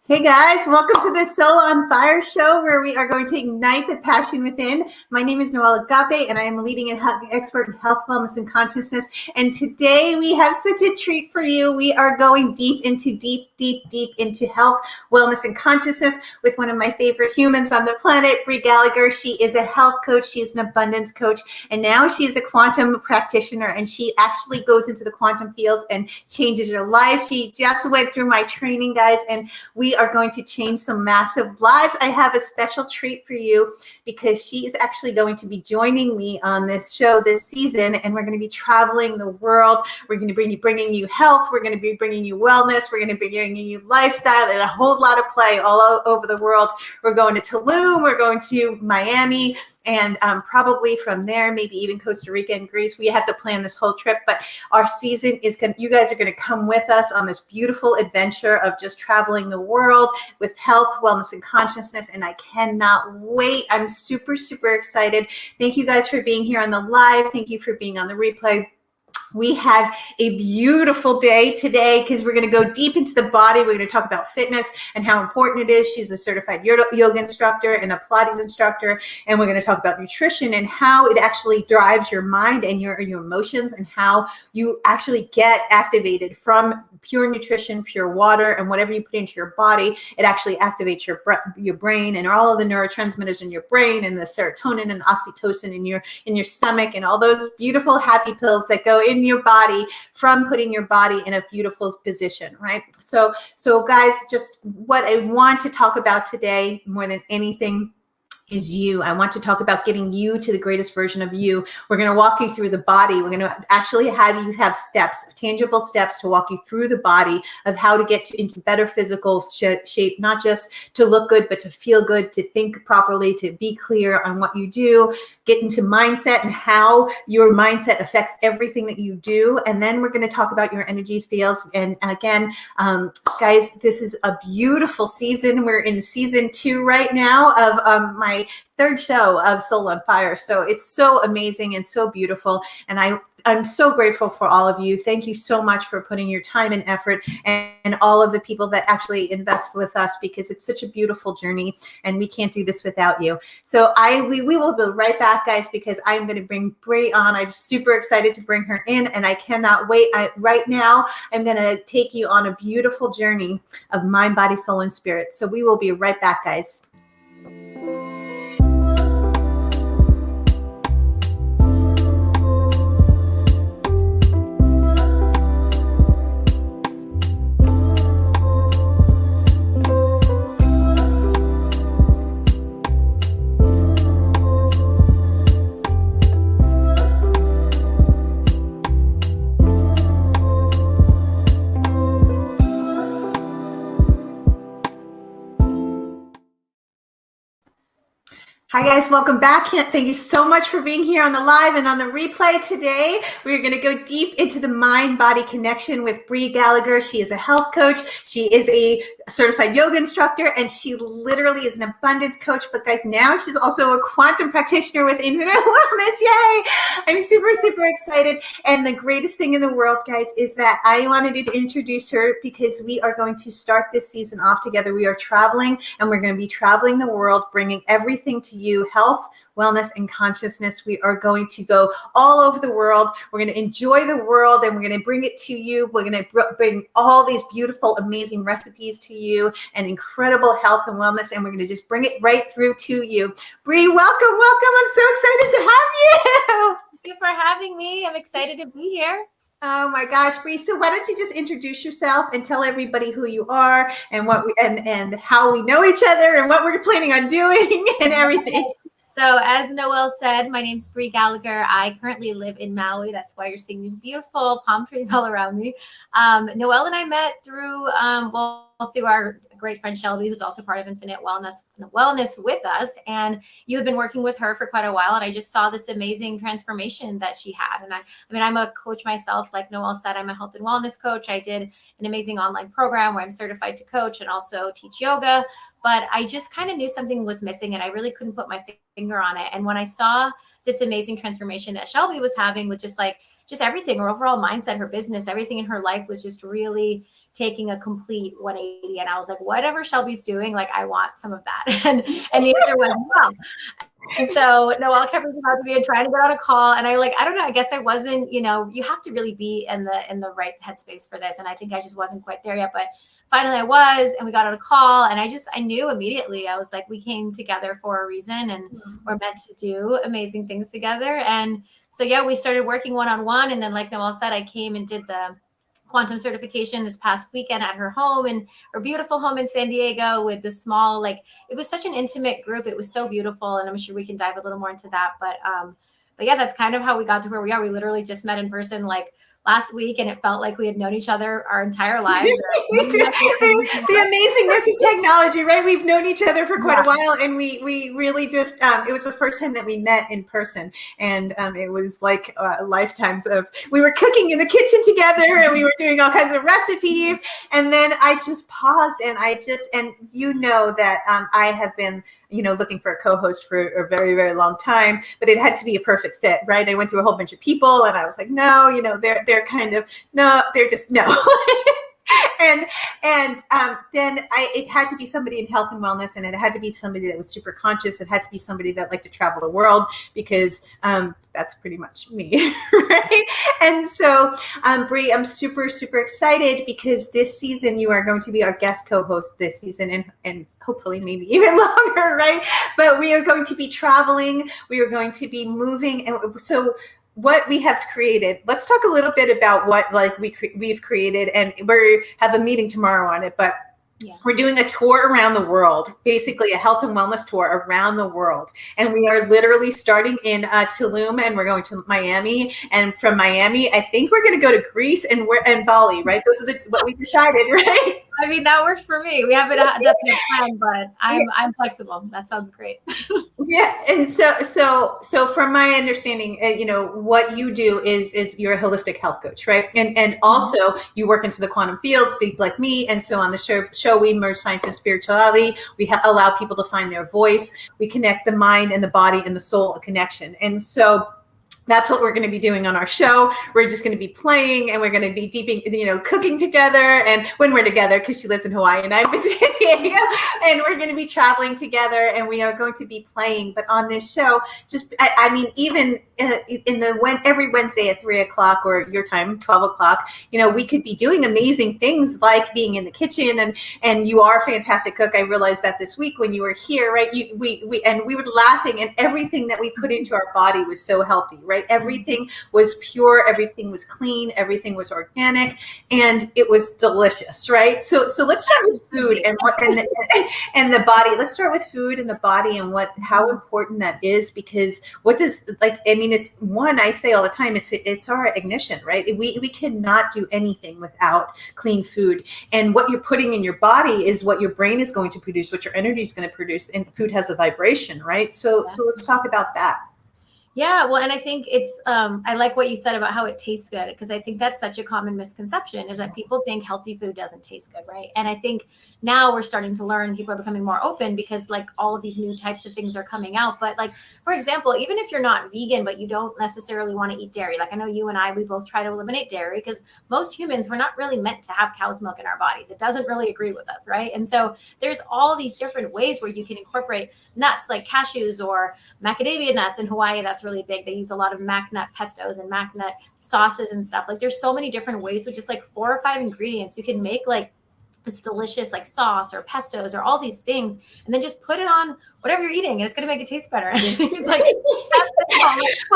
Hey guys, welcome to the Soul on Fire show where we are going to ignite the passion within. My name is Noelle Agape and I am a leading and expert in health, wellness, and consciousness. And today we have such a treat for you. We are going deep into health, wellness, and consciousness with one of my favorite humans on the planet, Bri Gallagher. She is a health coach. She is an abundance coach. And now she is a quantum practitioner and she actually goes into the quantum fields and changes your life. She just went through my training, guys, and we are going to change some massive lives. I have a special treat for you because she is actually going to be joining me on this show this season, and we're going to be traveling the world. We're going to be bringing you health. We're going to be bringing you wellness. We're going to be bringing you lifestyle and a whole lot of play all over the world. We're going to Tulum. We're going to Miami. And probably from there, maybe even Costa Rica and Greece. We have to plan this whole trip, but our season is going. You guys are going to come with us on this beautiful adventure of just traveling the world with health, wellness, and consciousness. And I cannot wait. I'm super excited. Thank you guys for being here on the live. Thank you for being on the replay. We have a beautiful day today because we're going to go deep into the body. We're going to talk about fitness and how important it is. She's a certified yoga instructor and a Pilates instructor. And we're going to talk about nutrition and how it actually drives your mind and your emotions and how you actually get activated from pure nutrition, pure water, and whatever you put into your body. It actually activates your brain and all of the neurotransmitters in your brain and the serotonin and oxytocin in your stomach and all those beautiful happy pills that go in your body from putting your body in a beautiful position, right? So guys, just what I want to talk about today more than anything is you. I want to talk about getting you to the greatest version of you. We're going to walk you through the body. We're going to actually have you have steps, tangible steps to walk you through the body of how to get into better physical shape, not just to look good, but to feel good, to think properly, to be clear on what you do, get into mindset and how your mindset affects everything that you do. And then we're going to talk about your energies, fields. And again, guys, this is a beautiful season. We're in season 2 right now of my third show of Soul on Fire. So it's so amazing and so beautiful. And I'm so grateful for all of you. Thank you so much for putting your time and effort and all of the people that actually invest with us because it's such a beautiful journey and we can't do this without you. So we will be right back, guys, because I'm going to bring Bri on. I'm super excited to bring her in and I cannot wait. Right now, I'm going to take you on a beautiful journey of mind, body, soul, and spirit. So we will be right back, guys. Hi guys, welcome back. Thank you so much for being here on the live and on the replay today. We're going to go deep into the mind-body connection with Bri Gallagher. She is a health coach. She is a certified yoga instructor, and she literally is an abundance coach. But guys, now she's also a quantum practitioner with infinite wellness. Yay! I'm super excited. And the greatest thing in the world, guys, is that I wanted to introduce her because we are going to start this season off together. We are traveling, and we're going to be traveling the world, bringing everything to you, health, wellness, and consciousness. We are going to go all over the world. We're going to enjoy the world and we're going to bring it to you. We're going to bring all these beautiful, amazing recipes to you and incredible health and wellness. And we're going to just bring it right through to you. Bri, welcome. I'm so excited to have you. Thank you for having me. I'm excited to be here. Oh my gosh, Bri. So why don't you just introduce yourself and tell everybody who you are and what and how we know each other and what we're planning on doing and everything. So as Noelle said, my name's Bri Gallagher. I currently live in Maui. That's why you're seeing these beautiful palm trees all around me. Noelle and I met through our great friend Shelby, who's also part of Infinite Wellness with us. And you have been working with her for quite a while. And I just saw this amazing transformation that she had. And I mean, I'm a coach myself. Like Noelle said, I'm a health and wellness coach. I did an amazing online program where I'm certified to coach and also teach yoga. But I just kind of knew something was missing and I really couldn't put my finger on it. And when I saw this amazing transformation that Shelby was having with just everything, her overall mindset, her business, everything in her life was just really taking a complete 180. And I was like, whatever Shelby's doing, like, I want some of that. And the answer was no. And so Noelle kept reaching out to me and trying to get on a call. And I don't know, I guess I wasn't, you have to really be in the right headspace for this. And I think I just wasn't quite there yet, but finally I was, and we got on a call, and I knew immediately. I was like, we came together for a reason, and we're meant to do amazing things together. And so, yeah, we started working one-on-one. And then, like Noelle said, I came and did the quantum certification this past weekend at her home, and her beautiful home in San Diego, with the small, it was such an intimate group. It was so beautiful. And I'm sure we can dive a little more into that. But yeah, that's kind of how we got to where we are. We literally just met in person last week, and it felt like we had known each other our entire lives. The amazingness of technology, right? We've known each other for quite a while, and we really just, it was the first time that we met in person. And it was like lifetimes of, we were cooking in the kitchen together, and we were doing all kinds of recipes. And then I just paused, and that I have been, looking for a co-host for a very, very long time, but it had to be a perfect fit, right? I went through a whole bunch of people, and I was like, no, they're kind of, no, they're just no. And then it had to be somebody in health and wellness, and it had to be somebody that was super conscious. It had to be somebody that liked to travel the world, because that's pretty much me, right? And so, Bri, I'm super, super excited, because this season you are going to be our guest co-host this season, and hopefully maybe even longer, right? But we are going to be traveling. We are going to be moving, and so what we have created. Let's talk a little bit about what we've created, and we have a meeting tomorrow on it, but we're doing a tour around the world, basically a health and wellness tour around the world. And we are literally starting in Tulum, and we're going to Miami. And from Miami, I think we're going to go to Greece and Bali, right? Those are what we decided, right? I mean, that works for me. We haven't a definite plan, but I'm flexible. That sounds great. Yeah, and so from my understanding, what you do is you're a holistic health coach, right? And also you work into the quantum fields, deep like me. And so on the show we merge science and spirituality. We allow people to find their voice. We connect the mind and the body and the soul, a connection. And so that's what we're going to be doing on our show. We're just going to be playing, and we're going to be cooking together. And when we're together, because she lives in Hawaii and I'm in San Diego, and we're going to be traveling together, and we are going to be playing. But on this show, even every Wednesday at 3:00 or your time, 12:00, we could be doing amazing things like being in the kitchen. And you are a fantastic cook. I realized that this week when you were here, right? We were laughing, and everything that we put into our body was so healthy, right? Everything was pure, everything was clean, everything was organic, and it was delicious, right? So let's start with food and the body. Let's start with food and the body, and how important that is, because it's one, I say all the time, it's our ignition, right? We cannot do anything without clean food, and what you're putting in your body is what your brain is going to produce, what your energy is going to produce, and food has a vibration, right? So let's talk about that. Yeah, well, and I think it's, I like what you said about how it tastes good, because I think that's such a common misconception, is that people think healthy food doesn't taste good, right? And I think now we're starting to learn, people are becoming more open, because all of these new types of things are coming out. But for example, even if you're not vegan, but you don't necessarily want to eat dairy, I know you and I, we both try to eliminate dairy, because most humans, we're not really meant to have cow's milk in our bodies. It doesn't really agree with us, right? And so there's all these different ways where you can incorporate nuts like cashews or macadamia nuts. In Hawaii, that's really big. They use a lot of mac nut pestos and mac nut sauces and stuff. There's so many different ways with just 4 or 5 ingredients. You can make this delicious sauce or pestos or all these things, and then just put it on whatever you're eating, and it's going to make it taste better. It's well,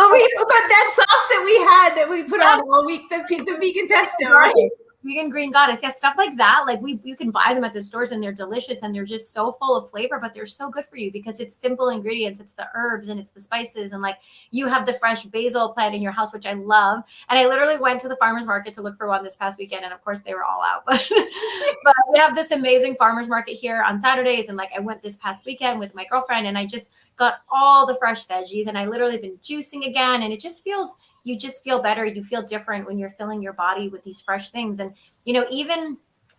but that sauce that we put on all week, the vegan pesto, right? Vegan green goddess. Yeah, stuff like that. You can buy them at the stores, and they're delicious, and they're just so full of flavor, but they're so good for you because it's simple ingredients. It's the herbs and it's the spices, and you have the fresh basil plant in your house, which I love. And I literally went to the farmer's market to look for one this past weekend, and of course they were all out. But we have this amazing farmer's market here on Saturdays, and I went this past weekend with my girlfriend, and I just got all the fresh veggies, and I literally been juicing again, and you just feel better. You feel different when you're filling your body with these fresh things. And,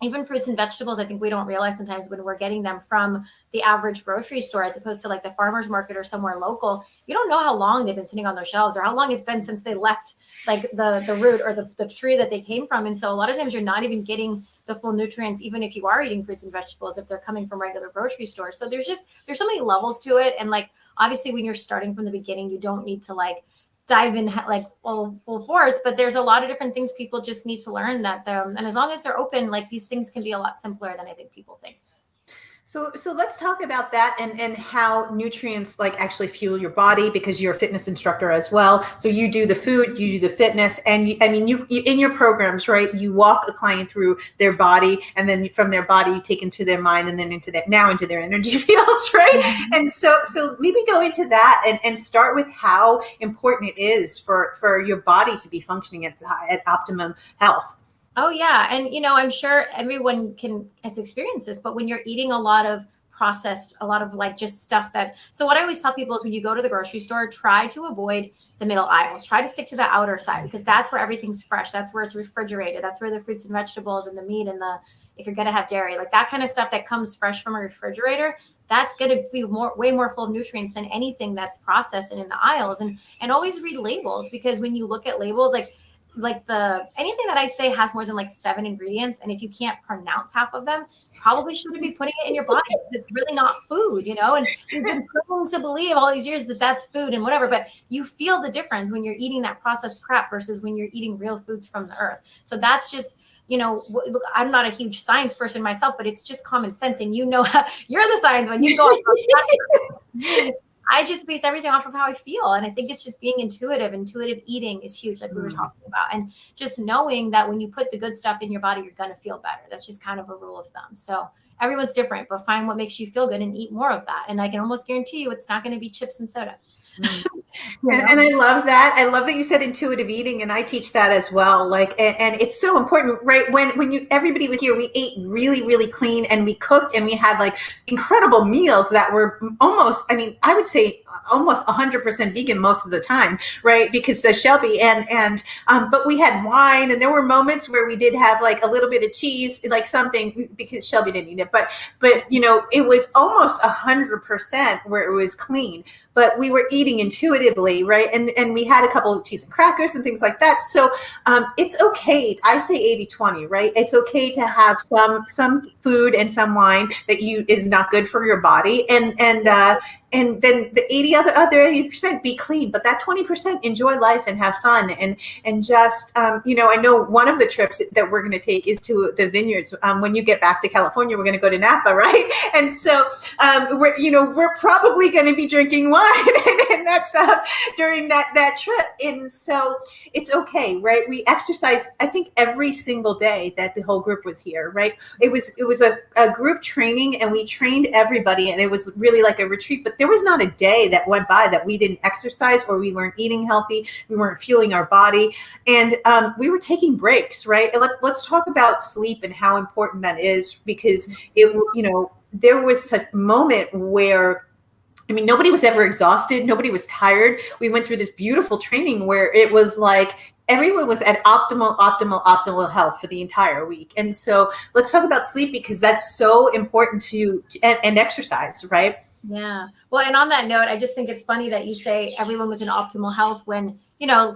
even fruits and vegetables, I think we don't realize sometimes when we're getting them from the average grocery store, as opposed to the farmer's market or somewhere local, you don't know how long they've been sitting on those shelves, or how long it's been since they left the root or the tree that they came from. And so a lot of times you're not even getting the full nutrients, even if you are eating fruits and vegetables, if they're coming from regular grocery stores. So there's so many levels to it. And like, obviously when you're starting from the beginning, you don't need to like dive in like full force, but there's a lot of different things people just need to learn that and as long as they're open, like these things can be a lot simpler than I think people think. So let's talk about that and how nutrients like actually fuel your body, because you're a fitness instructor as well. So you do the food, you do the fitness, and you in your programs, right? You walk a client through their body, and then from their body you take into their mind, and then into their energy fields, right? Mm-hmm. And so maybe go into that and start with how important it is for your body to be functioning at optimum health. Oh yeah. And I'm sure everyone has experienced this, but when you're eating a lot of processed, a lot of like just stuff so what I always tell people is when you go to the grocery store, try to avoid the middle aisles, try to stick to the outer side, because that's where everything's fresh. That's where it's refrigerated. That's where the fruits and vegetables and the meat and if you're going to have dairy, like that kind of stuff that comes fresh from a refrigerator, that's going to be way more full of nutrients than anything that's processed and in the aisles. And always read labels, because when you look at labels, like anything that I say has more than like 7 ingredients, and if you can't pronounce half of them, probably shouldn't be putting it in your body. It's really not food, and you've been prone to believe all these years that that's food and whatever, but you feel the difference when you're eating that processed crap versus when you're eating real foods from the earth. So that's just, look, I'm not a huge science person myself, but it's just common sense, and you're the science one. You go on. I just base everything off of how I feel. And I think it's just being intuitive. Intuitive eating is huge, like we were talking about. And just knowing that when you put the good stuff in your body, you're going to feel better. That's just kind of a rule of thumb. So everyone's different, but find what makes you feel good and eat more of that. And I can almost guarantee you it's not going to be chips and soda. And I love that. I love that you said intuitive eating, and I teach that as well. Like, and it's so important, right? When everybody was here, we ate really, really clean, and we cooked, and we had like incredible meals that were almost, I would say almost 100% vegan most of the time, right? Because Shelby but we had wine, and there were moments where we did have like a little bit of cheese, like something, because Shelby didn't eat it, but it was almost 100% where it was clean. But we were eating intuitively, right? And we had a couple of cheese and crackers and things like that. So it's okay. I say 80-20, right? It's okay to have some food and some wine that is not good for your body, and then the other 80% be clean, but that 20% enjoy life and have fun and just I know one of the trips that we're going to take is to the vineyards. When you get back to California, we're going to go to Napa, right? And so we're probably going to be drinking wine and that stuff during that trip. And so it's okay, right? We exercised, I think, every single day that the whole group was here, right? It was a group training, and we trained everybody, and it was really like a retreat, but there was not a day that went by that we didn't exercise or we weren't eating healthy, we weren't fueling our body, and we were taking breaks, right? And let's talk about sleep and how important that is, because there was a moment where nobody was ever exhausted. Nobody was tired. We went through this beautiful training where it was like everyone was at optimal health for the entire week. And so let's talk about sleep, because that's so important and exercise, right? Yeah. Well, and on that note, I just think it's funny that you say everyone was in optimal health when,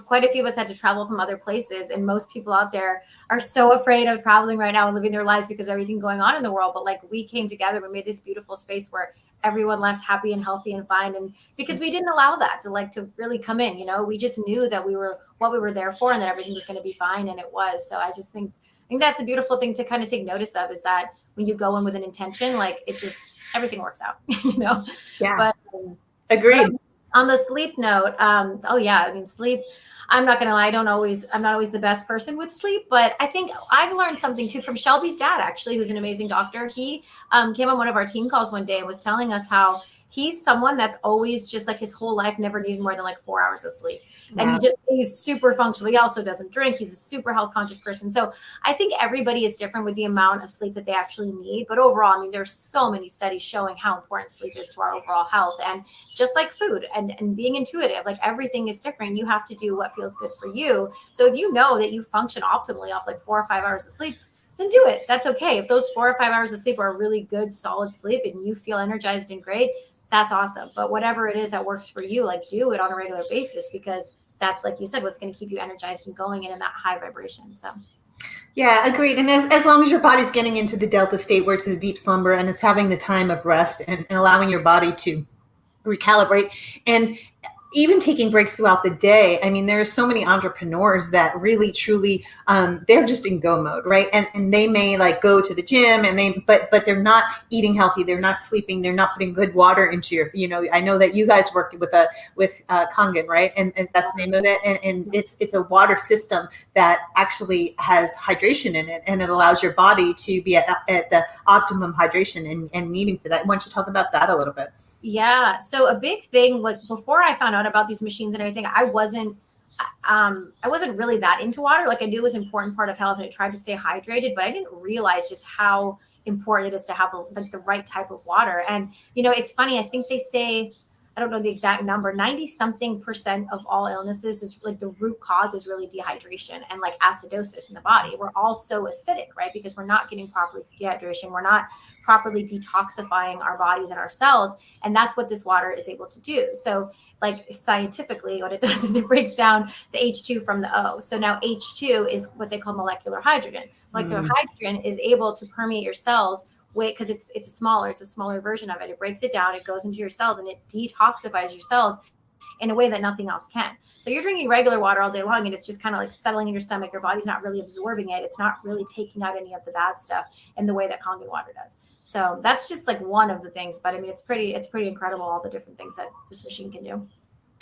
quite a few of us had to travel from other places, and most people out there are so afraid of traveling right now and living their lives because of everything going on in the world. But like, we came together, we made this beautiful space where everyone left happy and healthy and fine. And because we didn't allow that to really come in, we just knew that we were what we were there for, and that everything was going to be fine. And it was. So I just think that's a beautiful thing to kind of take notice of, is that when you go in with an intention, like everything works out, Yeah. But agreed. But on the sleep note, sleep, I'm not going to lie, I'm not always the best person with sleep, but I think I've learned something too from Shelby's dad, actually, who's an amazing doctor. He came on one of our team calls one day and was telling us how he's someone that's always just like his whole life never needed more than like 4 hours of sleep. Wow. And he's super functional. He also doesn't drink. He's a super health conscious person. So I think everybody is different with the amount of sleep that they actually need. But overall, there's so many studies showing how important sleep is to our overall health. And just like food and being intuitive, like everything is different. You have to do what feels good for you. So if you know that you function optimally off like 4 or 5 hours of sleep, then do it. That's okay. If those 4 or 5 hours of sleep are really good, solid sleep, and you feel energized and great, that's awesome. But whatever it is that works for you, like do it on a regular basis, because that's, like you said, what's going to keep you energized and going and in that high vibration. So Yeah, agreed. And as long as your body's getting into the delta state where it's a deep slumber and is having the time of rest and allowing your body to recalibrate and even taking breaks throughout the day. I mean, there are so many entrepreneurs that really truly they're just in go mode, right? And they may like go to the gym and but they're not eating healthy, they're not sleeping, they're not putting good water into your, I know that you guys work with Kangen, right? And that's the name of it. And it's a water system that actually has hydration in it, and it allows your body to be at the optimum hydration and needing for that. Why don't you talk about that a little bit? Yeah. So a big thing, like before I found out about these machines and everything, I wasn't really that into water. Like I knew it was an important part of health and I tried to stay hydrated, but I didn't realize just how important it is to have like the right type of water. And, it's funny. I think they say, I don't know the exact number, 90-something% of all illnesses is like the root cause is really dehydration and like acidosis in the body. We're all so acidic, right? Because we're not getting proper dehydration. We're not properly detoxifying our bodies and our cells. And that's what this water is able to do. So like scientifically, what it does is it breaks down the H2 from the O. So now H2 is what they call molecular hydrogen. Molecular hydrogen is able to permeate your cells because it's a smaller version of it. It breaks it down, it goes into your cells, and it detoxifies your cells in a way that nothing else can. So you're drinking regular water all day long and it's just kind of like settling in your stomach. Your body's not really absorbing it. It's not really taking out any of the bad stuff in the way that Kangen water does. So that's just like one of the things, but I mean, it's pretty incredible all the different things that this machine can do.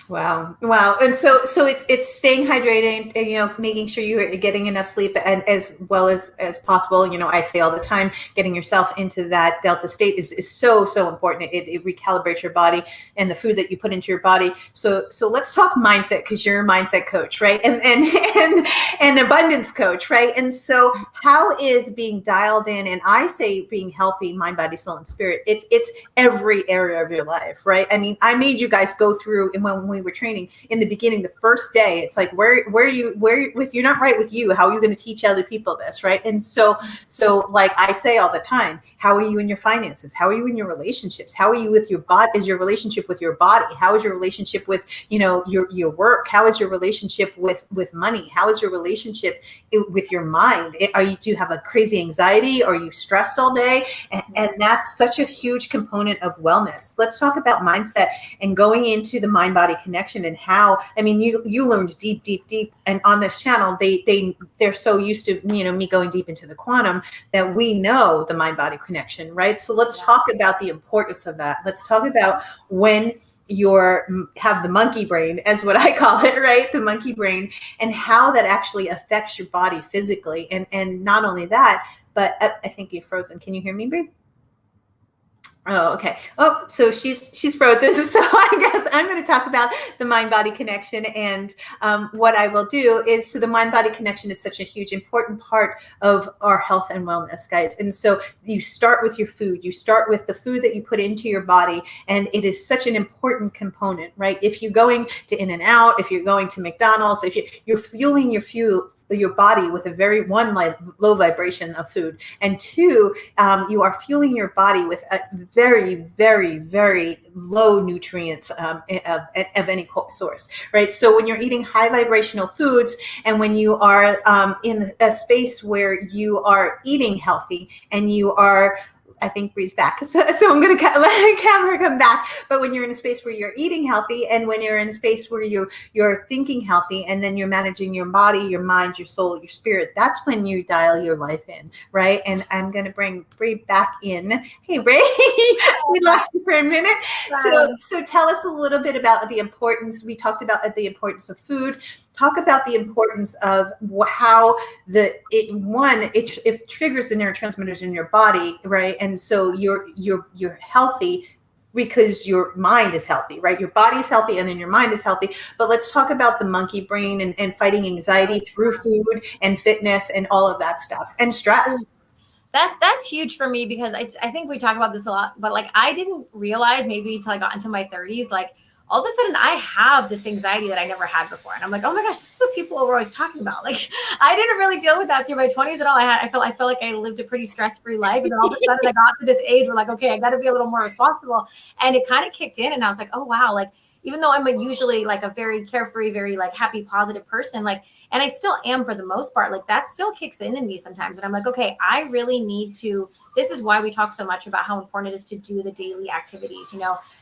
Wow. And so it's staying hydrated, making sure you're getting enough sleep and as well as possible. I say all the time, getting yourself into that delta state is so important. It recalibrates your body and the food that you put into your body. So let's talk mindset, because you're a mindset coach, right? And abundance coach, right? And so how is being dialed in, and I say being healthy, mind, body, soul, and spirit, it's every area of your life, right? I mean, I made you guys go through, and when we were training in the beginning, the first day, it's like, where if you're not right with you, how are you going to teach other people this, right? And so like I say all the time, how are you in your finances? How are you in your relationships? How are you with your body? Is your relationship with your body? How is your relationship with, your work? How is your relationship with money? How is your relationship with your mind? Do you have a crazy anxiety? Are you stressed all day? And that's such a huge component of wellness. Let's talk about mindset and going into the mind-body connection, and how, I mean, you learned deep, and on this channel, they're so used to, me going deep into the quantum that we know the mind-body connection, right? So let's talk about the importance of that. Let's talk about when have the monkey brain, as what I call it, right? The monkey brain, and how that actually affects your body physically. And not only that, but I think you're frozen. Can you hear me, Bri? Oh, okay. Oh, so she's frozen. So I guess I'm going to talk about the mind-body connection. And what I will do is, so the mind-body connection is such a huge, important part of our health and wellness, guys. And so you start with your food. You start with the food that you put into your body. And it is such an important component, right? If you're going to In-N-Out, if you're going to McDonald's, if you're fueling your body with a very low vibration of food, and two, you are fueling your body with a very, very, very low nutrients of any source, right? So when you're eating high vibrational foods, and when you are in a space where you are eating healthy, and you are, I think Bri's back, so I'm going to let the camera come back. But when you're in a space where you're eating healthy, and when you're in a space where you're thinking healthy, and then you're managing your body, your mind, your soul, your spirit, that's when you dial your life in, right? And I'm going to bring Bri back in. Hey, Bri, we lost you for a minute. So tell us a little bit about the importance. We talked about the importance of food. Talk about the importance of how it triggers the neurotransmitters in your body, right? And so you're healthy because your mind is healthy, right? Your body is healthy, and then your mind is healthy. But let's talk about the monkey brain and fighting anxiety through food and fitness and all of that stuff, and stress. That's huge for me, because I think we talk about this a lot, but like I didn't realize maybe until I got into my 30s, like all of a sudden I have this anxiety that I never had before. And I'm like, oh my gosh, this is what people were always talking about. Like I didn't really deal with that through my 20s at all. I felt like I lived a pretty stress-free life. And then all of a sudden I got to this age where like, okay, I got to be a little more responsible. And it kind of kicked in, and I was like, oh wow, like, even though I'm usually like a very carefree, very like happy, positive person, like, and I still am for the most part, like that still kicks in me sometimes. And I'm like, okay, I really need to, this is why we talk so much about how important it is to do the daily activities,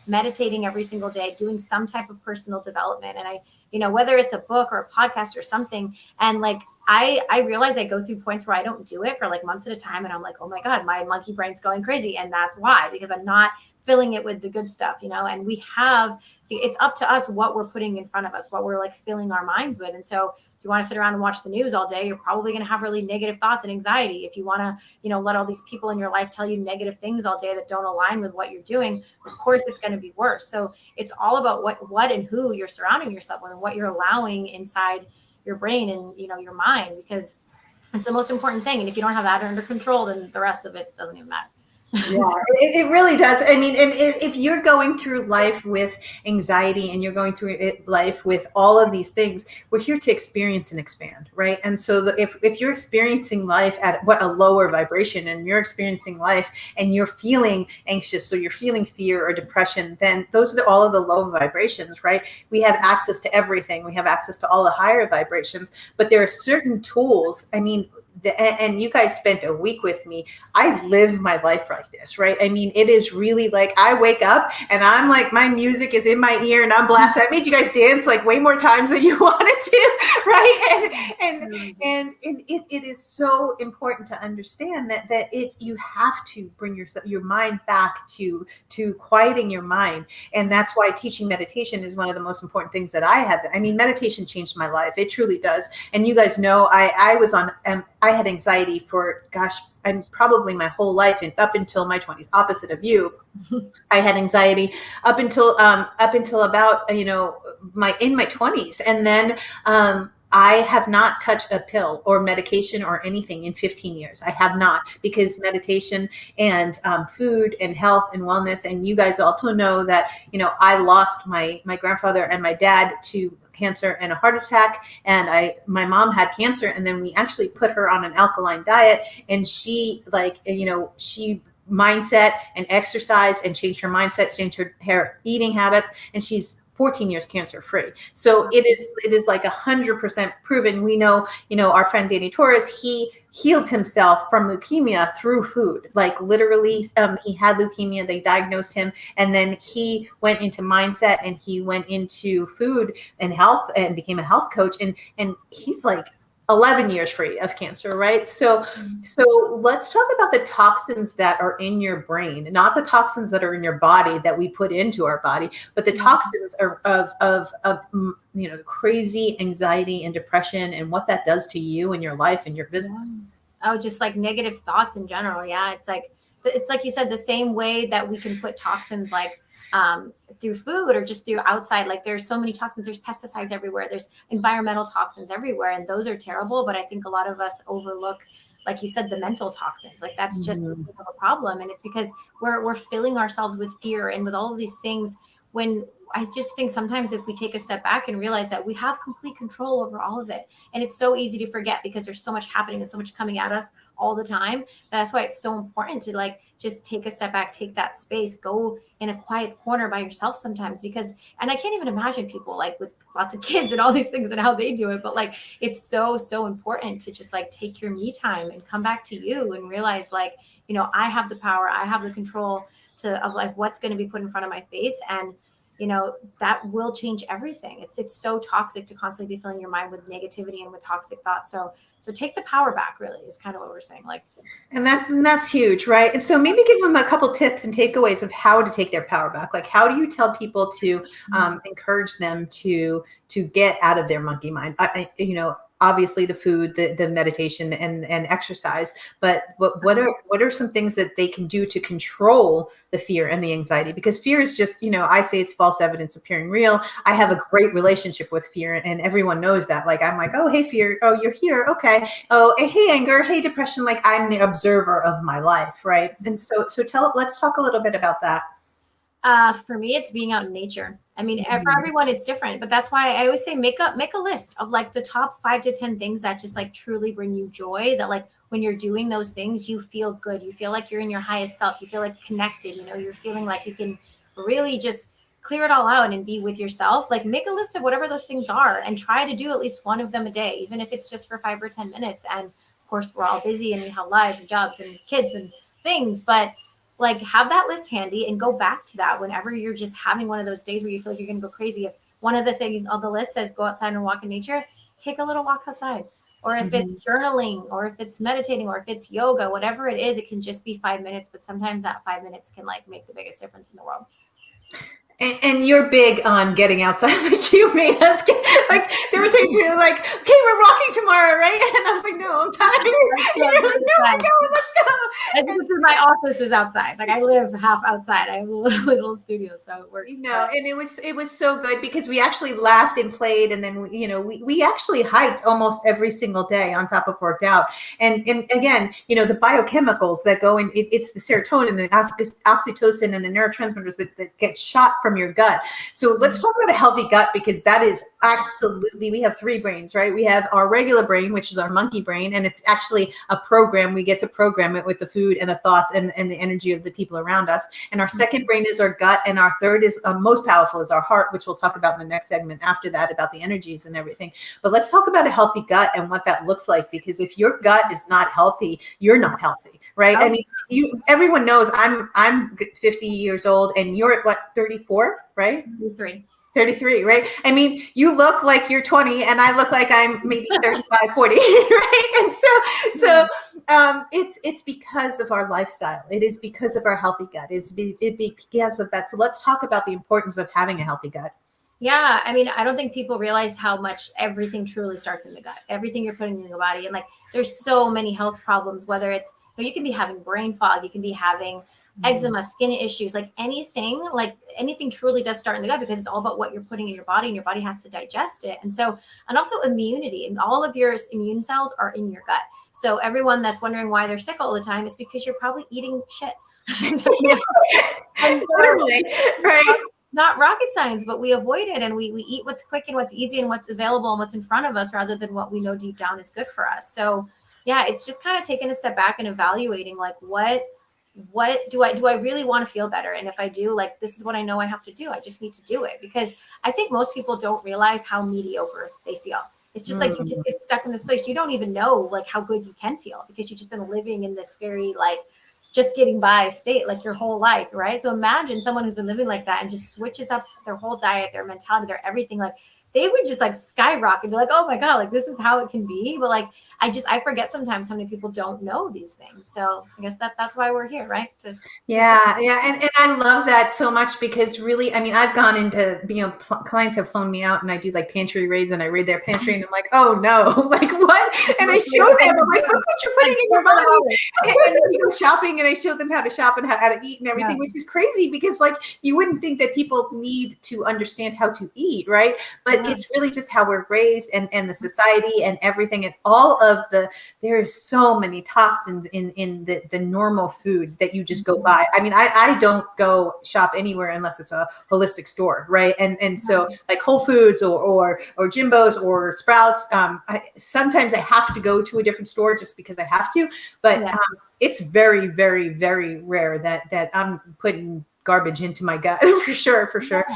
meditating every single day, doing some type of personal development. And whether it's a book or a podcast or something. And like, I realize I go through points where I don't do it for like months at a time. And I'm like, oh my God, my monkey brain's going crazy. And that's why, because I'm not filling it with the good stuff, and it's up to us what we're putting in front of us, what we're like filling our minds with. And so if you want to sit around and watch the news all day, you're probably going to have really negative thoughts and anxiety. If you want to, let all these people in your life tell you negative things all day that don't align with what you're doing, of course it's going to be worse. So it's all about what and who you're surrounding yourself with and what you're allowing inside your brain and, your mind, because it's the most important thing. And if you don't have that under control, then the rest of it doesn't even matter. Yeah, it really does. I mean, and if you're going through life with anxiety and you're going through life with all of these things, we're here to experience and expand, right? And so if you're experiencing life at a lower vibration and you're experiencing life and you're feeling anxious, so you're feeling fear or depression, then those are all of the low vibrations, right? We have access to everything. We have access to all the higher vibrations, but there are certain tools. I mean, and you guys spent a week with me. I live my life like this, right? I mean, it is really like I wake up and I'm like, my music is in my ear and I'm blasting. I made you guys dance like way more times than you wanted to, right? And it is so important to understand that you have to bring your mind back to quieting your mind. And that's why teaching meditation is one of the most important things that I have. I mean, meditation changed my life. It truly does. And you guys know, I had anxiety for, I'm probably my whole life and up until my 20s, opposite of you. I had anxiety up until about, in my 20s. And then, I have not touched a pill or medication or anything in 15 years. I have not, because meditation and food and health and wellness. And you guys also know that, I lost my grandfather and my dad to cancer and a heart attack. And my mom had cancer. And then we actually put her on an alkaline diet. And she she mindset and exercise and changed her mindset, changed her eating habits. And she's 14 years cancer free. So it is like 100% proven. We know, our friend Danny Torres, he healed himself from leukemia through food. Like literally, he had leukemia, they diagnosed him, and then he went into mindset and he went into food and health and became a health coach. And he's like 11 years free of cancer, right? So let's talk about the toxins that are in your brain, not the toxins that are in your body that we put into our body, but the toxins of crazy anxiety and depression and what that does to you and your life and your business. Oh, just like negative thoughts in general. Yeah. It's like you said, the same way that we can put toxins like through food or just through outside. Like there's so many toxins, there's pesticides everywhere, there's environmental toxins everywhere, and those are terrible. But I think a lot of us overlook, like you said, the mental toxins. Like that's just a problem. And it's because we're filling ourselves with fear and with all of these things, when I just think sometimes if we take a step back and realize that we have complete control over all of it. And it's so easy to forget because there's so much happening and so much coming at us all the time. That's why it's so important to like just take a step back, take that space, go in a quiet corner by yourself sometimes, because, and I can't even imagine people like with lots of kids and all these things and how they do it. But like, it's so important to just like take your me time and come back to you and realize like, I have the power, I have the control of like what's going to be put in front of my face. And that will change everything. It's so toxic to constantly be filling your mind with negativity and with toxic thoughts. So take the power back, really, is kind of what we're saying. Like, and that's huge, right? And so maybe give them a couple tips and takeaways of how to take their power back. Like, how do you tell people to encourage them to get out of their monkey mind? Obviously the food, the meditation and exercise, but what are some things that they can do to control the fear and the anxiety? Because fear is just, I say it's false evidence appearing real. I have a great relationship with fear and everyone knows that. Like, I'm like, oh, hey, fear. Oh, you're here. Okay. Oh, hey, anger. Hey, depression. Like, I'm the observer of my life. Right. And so let's talk a little bit about that. For me, it's being out in nature. I mean, for everyone, it's different, but that's why I always say make a list of like the top 5 to 10 things that just like truly bring you joy. That like when you're doing those things, you feel good. You feel like you're in your highest self. You feel like connected. You're feeling like you can really just clear it all out and be with yourself. Like make a list of whatever those things are and try to do at least one of them a day, even if it's just for 5 or 10 minutes. And of course, we're all busy and we have lives and jobs and kids and things, but like have that list handy and go back to that whenever you're just having one of those days where you feel like you're going to go crazy. If one of the things on the list says go outside and walk in nature, take a little walk outside. Or if it's journaling, or if it's meditating, or if it's yoga, whatever it is, it can just be 5 minutes, but sometimes that 5 minutes can like make the biggest difference in the world. And you're big on getting outside. Like you made us get, like there were times where you're like, okay, we're walking tomorrow, right? And I was like, no, I'm tired. And you're like, no, we're going, let's go. And my office is outside. Like I live half outside. I have a little studio, so it works. No, and it was so good because we actually laughed and played, and then we actually hiked almost every single day on top of worked out. And again, the biochemicals that go in, it's the serotonin and the oxytocin and the neurotransmitters that get shot from your gut. So let's talk about a healthy gut, because that is absolutely, we have 3 brains, right? We have our regular brain, which is our monkey brain, and it's actually a program. We get to program it with the food and the thoughts and the energy of the people around us. And our second brain is our gut, and our third is most powerful is our heart, which we'll talk about in the next segment after that, about the energies and everything. But let's talk about a healthy gut and what that looks like, because if your gut is not healthy, you're not healthy, right? I mean, everyone knows I'm 50 years old, and you're at what, 34, right? 33, right? I mean, you look like you're 20 and I look like I'm maybe 35, 40, right? And so it's because of our lifestyle. It is because of our healthy gut. It's because of that. So let's talk about the importance of having a healthy gut. Yeah. I mean, I don't think people realize how much everything truly starts in the gut, everything you're putting in your body. And like, there's so many health problems, whether it's, you can be having brain fog, you can be having eczema, skin issues, like anything truly does start in the gut, because it's all about what you're putting in your body, and your body has to digest it. And also immunity, and all of your immune cells are in your gut. So everyone that's wondering why they're sick all the time is because you're probably eating shit. Literally, right? Not rocket science, but we avoid it, and we eat what's quick and what's easy and what's available and what's in front of us, rather than what we know deep down is good for us. So yeah, it's just kind of taking a step back and evaluating, like, what do I really want to feel better? And if I do, like, this is what I know I have to do. I just need to do it, because I think most people don't realize how mediocre they feel. It's just like you just get stuck in this place. You don't even know like how good you can feel, because you've just been living in this very like just getting by state like your whole life, right? So imagine someone who's been living like that and just switches up their whole diet, their mentality, their everything. Like they would just like skyrocket, be like, oh my God, like this is how it can be. But like I forget sometimes how many people don't know these things. So I guess that's why we're here, right? Yeah. And I love that so much, because really, I mean, I've gone into, clients have flown me out, and I do like pantry raids, and I raid their pantry, and I'm like, oh no, like what? And I show them, I'm like, look what you're putting in your body. And we go shopping, and I show them how to shop and how to eat and everything, which is crazy, because like you wouldn't think that people need to understand how to eat, right? But it's really just how we're raised, and the society and everything, and all of there is so many toxins in the normal food that you just go buy. I mean, I don't go shop anywhere unless it's a holistic store, right? And so like Whole Foods or Jimbo's or Sprouts, sometimes I have to go to a different store just because I have to, but it's very, very, very rare that I'm putting garbage into my gut for sure.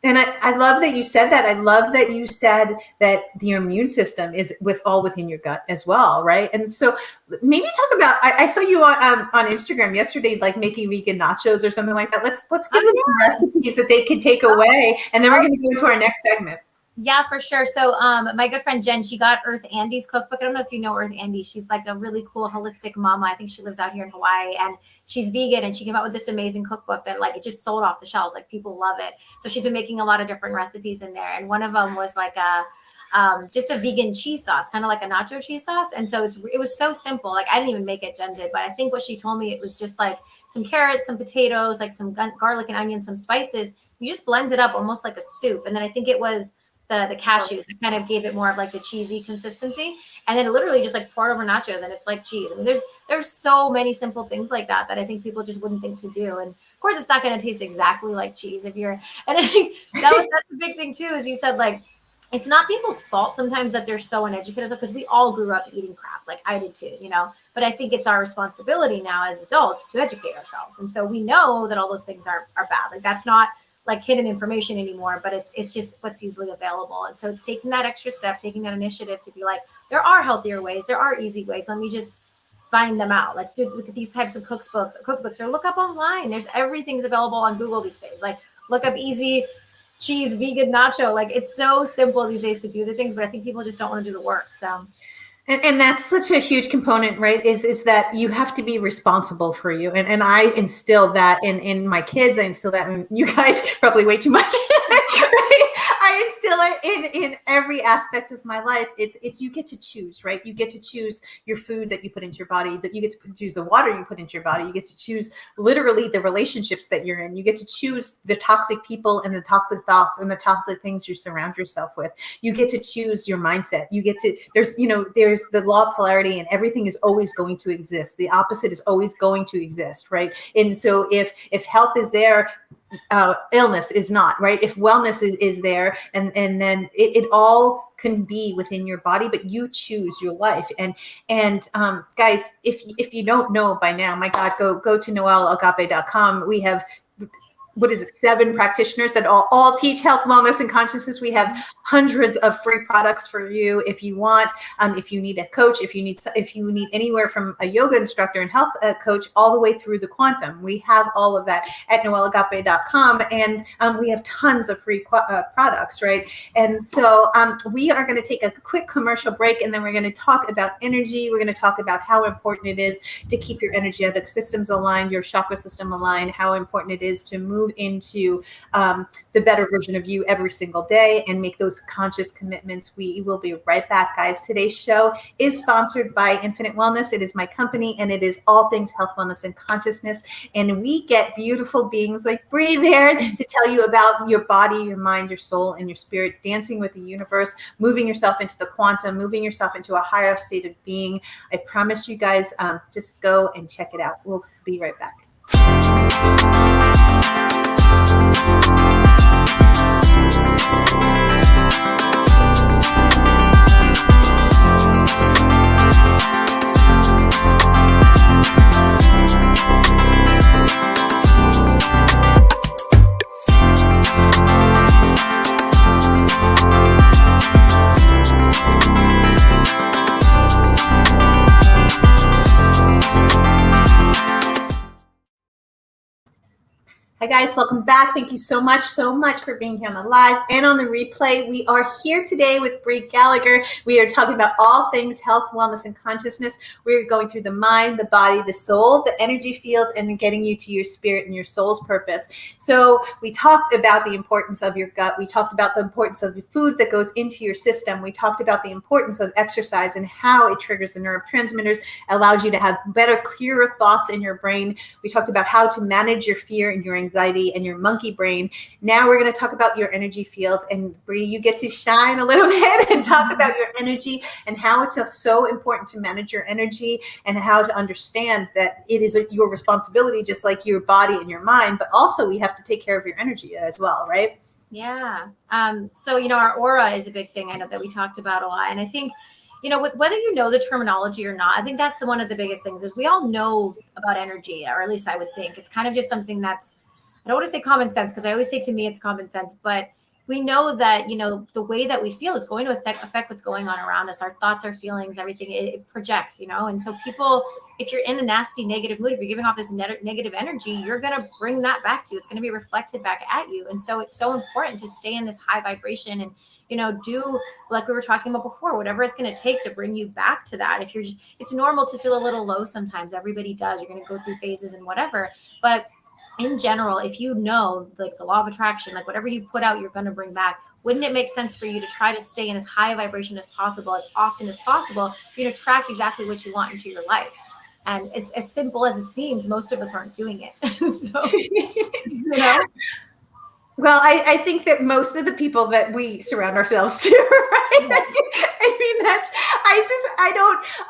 And I love that you said that. I love that you said that your immune system is within your gut as well, right? And so maybe talk about, I saw you on Instagram yesterday, like making vegan nachos or something like that. Let's give them some recipes that they can take away, and then we're going to go into our next segment. Yeah, for sure. So my good friend Jen, she got Earth Andy's cookbook. I don't know if you know Earth Andy. She's like a really cool holistic mama. I think she lives out here in Hawaii, and she's vegan, and she came out with this amazing cookbook that like it just sold off the shelves. Like people love it. So she's been making a lot of different recipes in there. And one of them was like just a vegan cheese sauce, kind of like a nacho cheese sauce. And so it was so simple. Like I didn't even make it, Jen did, but I think what she told me, it was just like some carrots, some potatoes, like some garlic and onion, some spices. You just blend it up almost like a soup. And then I think it was the cashews that kind of gave it more of like the cheesy consistency, and then literally just like poured over nachos, and it's like cheese. I mean, there's so many simple things like that I think people just wouldn't think to do. And of course it's not going to taste exactly like cheese and I think that's the big thing too, is you said like it's not people's fault sometimes that they're so uneducated, because we all grew up eating crap, like I did too, but I think it's our responsibility now as adults to educate ourselves. And so we know that all those things are bad. Like that's not like hidden information anymore, but it's just what's easily available. And so it's taking that extra step, taking that initiative to be like, there are healthier ways, there are easy ways. Let me just find them out. Like look at these types of cookbooks, or look up online. There's everything's available on Google these days. Like look up easy cheese vegan nacho. Like it's so simple these days to do the things, but I think people just don't want to do the work. So and that's such a huge component, right? Is that you have to be responsible for you. And I instill that in my kids. I instill that in you guys, probably way too much. Right? I instill it in every aspect of my life. It's you get to choose, right? You get to choose your food that you put into your body, that you get to choose the water you put into your body. You get to choose literally the relationships that you're in. You get to choose the toxic people and the toxic thoughts and the toxic things you surround yourself with. You get to choose your mindset. You get to, there's the law of polarity, and everything is always going to exist. The opposite is always going to exist, right? And so if health is there, illness is not, right? If wellness is there, and then it all can be within your body, but you choose your life. And guys, if you don't know by now, my God, go to noelleagape.com. We have, what is it, 7 practitioners that all teach health, wellness, and consciousness. We have hundreds of free products for you if you want. If you need a coach, if you need anywhere from a yoga instructor and health coach all the way through the quantum, we have all of that at noelleagape.com. And we have tons of free products, right? And so we are going to take a quick commercial break, and then we're going to talk about energy. We're going to talk about how important it is to keep your energetic systems aligned, your chakra system aligned, how important it is to move into the better version of you every single day and make those conscious commitments. We will be right back, guys. Today's show is sponsored by Infinite Wellness. It is my company, and it is all things health, wellness, and consciousness. And we get beautiful beings like Bri there to tell you about your body, your mind, your soul, and your spirit, dancing with the universe, moving yourself into the quantum, moving yourself into a higher state of being. I promise you guys, just go and check it out. We'll be right back. Hi guys, welcome back. Thank you so much for being here on the live and on the replay. We are here today with Bri Gallagher. We are talking about all things health, wellness, and consciousness. We're going through the mind, the body, the soul, the energy fields, and then getting you to your spirit and your soul's purpose. So we talked about the importance of your gut. We talked about the importance of the food that goes into your system. We talked about the importance of exercise and how it triggers the neurotransmitters, allows you to have better, clearer thoughts in your brain. We talked about how to manage your fear and your anxiety and your monkey brain. Now we're going to talk about your energy field, and Bri, you get to shine a little bit and talk about your energy and how it's so important to manage your energy and how to understand that it is your responsibility, just like your body and your mind, but also we have to take care of your energy as well, right? Yeah. So, our aura is a big thing. I know that we talked about a lot. And I think, whether you know the terminology or not, I think that's one of the biggest things is we all know about energy, or at least I would think. It's kind of just something that's, I don't want to say common sense, because I always say to me it's common sense, but we know that, the way that we feel is going to affect what's going on around us. Our thoughts, our feelings, everything, it projects, And so people, if you're in a nasty, negative mood, if you're giving off this negative energy, you're going to bring that back to you. It's going to be reflected back at you. And so it's so important to stay in this high vibration and, do like we were talking about before, whatever it's going to take to bring you back to that. If it's normal to feel a little low sometimes. Everybody does. You're going to go through phases and whatever. But in general, if like the law of attraction, like whatever you put out, you're going to bring back. Wouldn't it make sense for you to try to stay in as high a vibration as possible, as often as possible, so you can attract exactly what you want into your life? And as simple as it seems, most of us aren't doing it. Well, I think that most of the people that we surround ourselves to, right? I mean,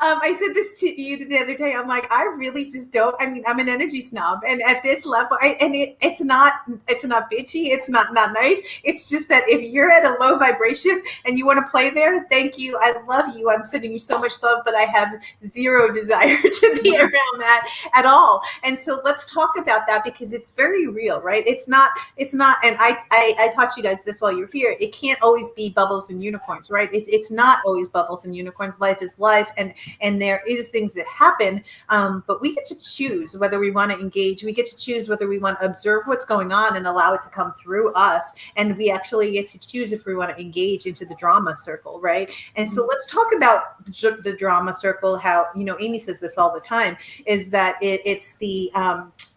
I said this to you the other day. I'm like, I really just don't, I mean, I'm an energy snob. And at this level, it's not bitchy. It's not nice. It's just that if you're at a low vibration and you want to play there, thank you. I love you. I'm sending you so much love, but I have zero desire to be around that at all. And so let's talk about that because it's very real, right? It's not, and I taught you guys this while you're here. It can't always be bubbles and unicorns, right? It's not always bubbles and unicorns. Life is life, and there is things that happen, but we get to choose whether we want to engage. We get to choose whether we want to observe what's going on and allow it to come through us, and we actually get to choose if we want to engage into the drama circle, right? And so let's talk about the drama circle. How, Amy says this all the time, is that it's the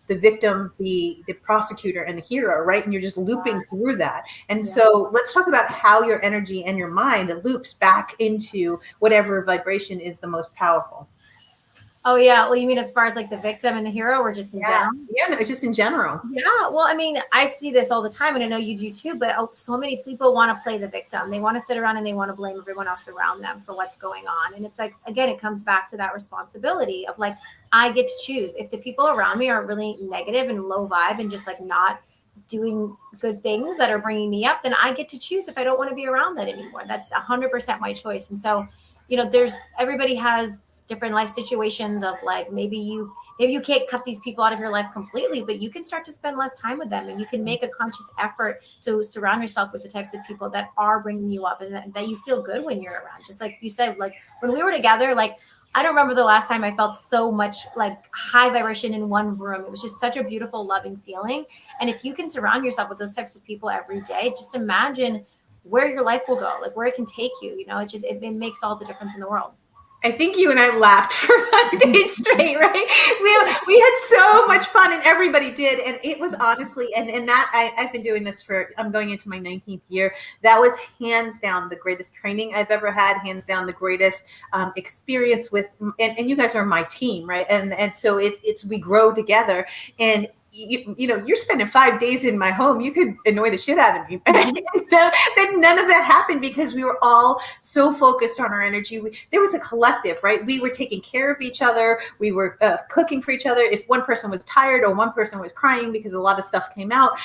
victim, the prosecutor, and the hero, right? And you're just looping through that. And so let's talk about how your energy and your mind loops back into whatever vibration is the most powerful. Oh, yeah. Well, you mean as far as like the victim and the hero, or just in general? Yeah, no, just in general. Yeah. Well, I mean, I see this all the time, and I know you do too, but so many people want to play the victim. They want to sit around and they want to blame everyone else around them for what's going on. And it's like, again, it comes back to that responsibility of like, I get to choose. If the people around me are really negative and low vibe and just like not doing good things that are bringing me up, then I get to choose if I don't want to be around that anymore. That's 100% my choice. And so, everybody has different life situations of like, maybe you can't cut these people out of your life completely, but you can start to spend less time with them, and you can make a conscious effort to surround yourself with the types of people that are bringing you up and that you feel good when you're around. Just like you said, like when we were together, like I don't remember the last time I felt so much like high vibration in one room. It was just such a beautiful, loving feeling. And if you can surround yourself with those types of people every day, just imagine where your life will go, like where it can take you. It makes all the difference in the world. I think you and I laughed for 5 days straight, right? We had so much fun, and everybody did. And it was honestly, and that I've been doing this I'm going into my 19th year. That was hands down the greatest training I've ever had, hands down the greatest experience with, and you guys are my team, right? And so we grow together. And you're spending 5 days in my home. You could annoy the shit out of me. Then none of that happened because we were all so focused on our energy. There was a collective, right? We were taking care of each other. We were cooking for each other. If one person was tired or one person was crying because a lot of stuff came out,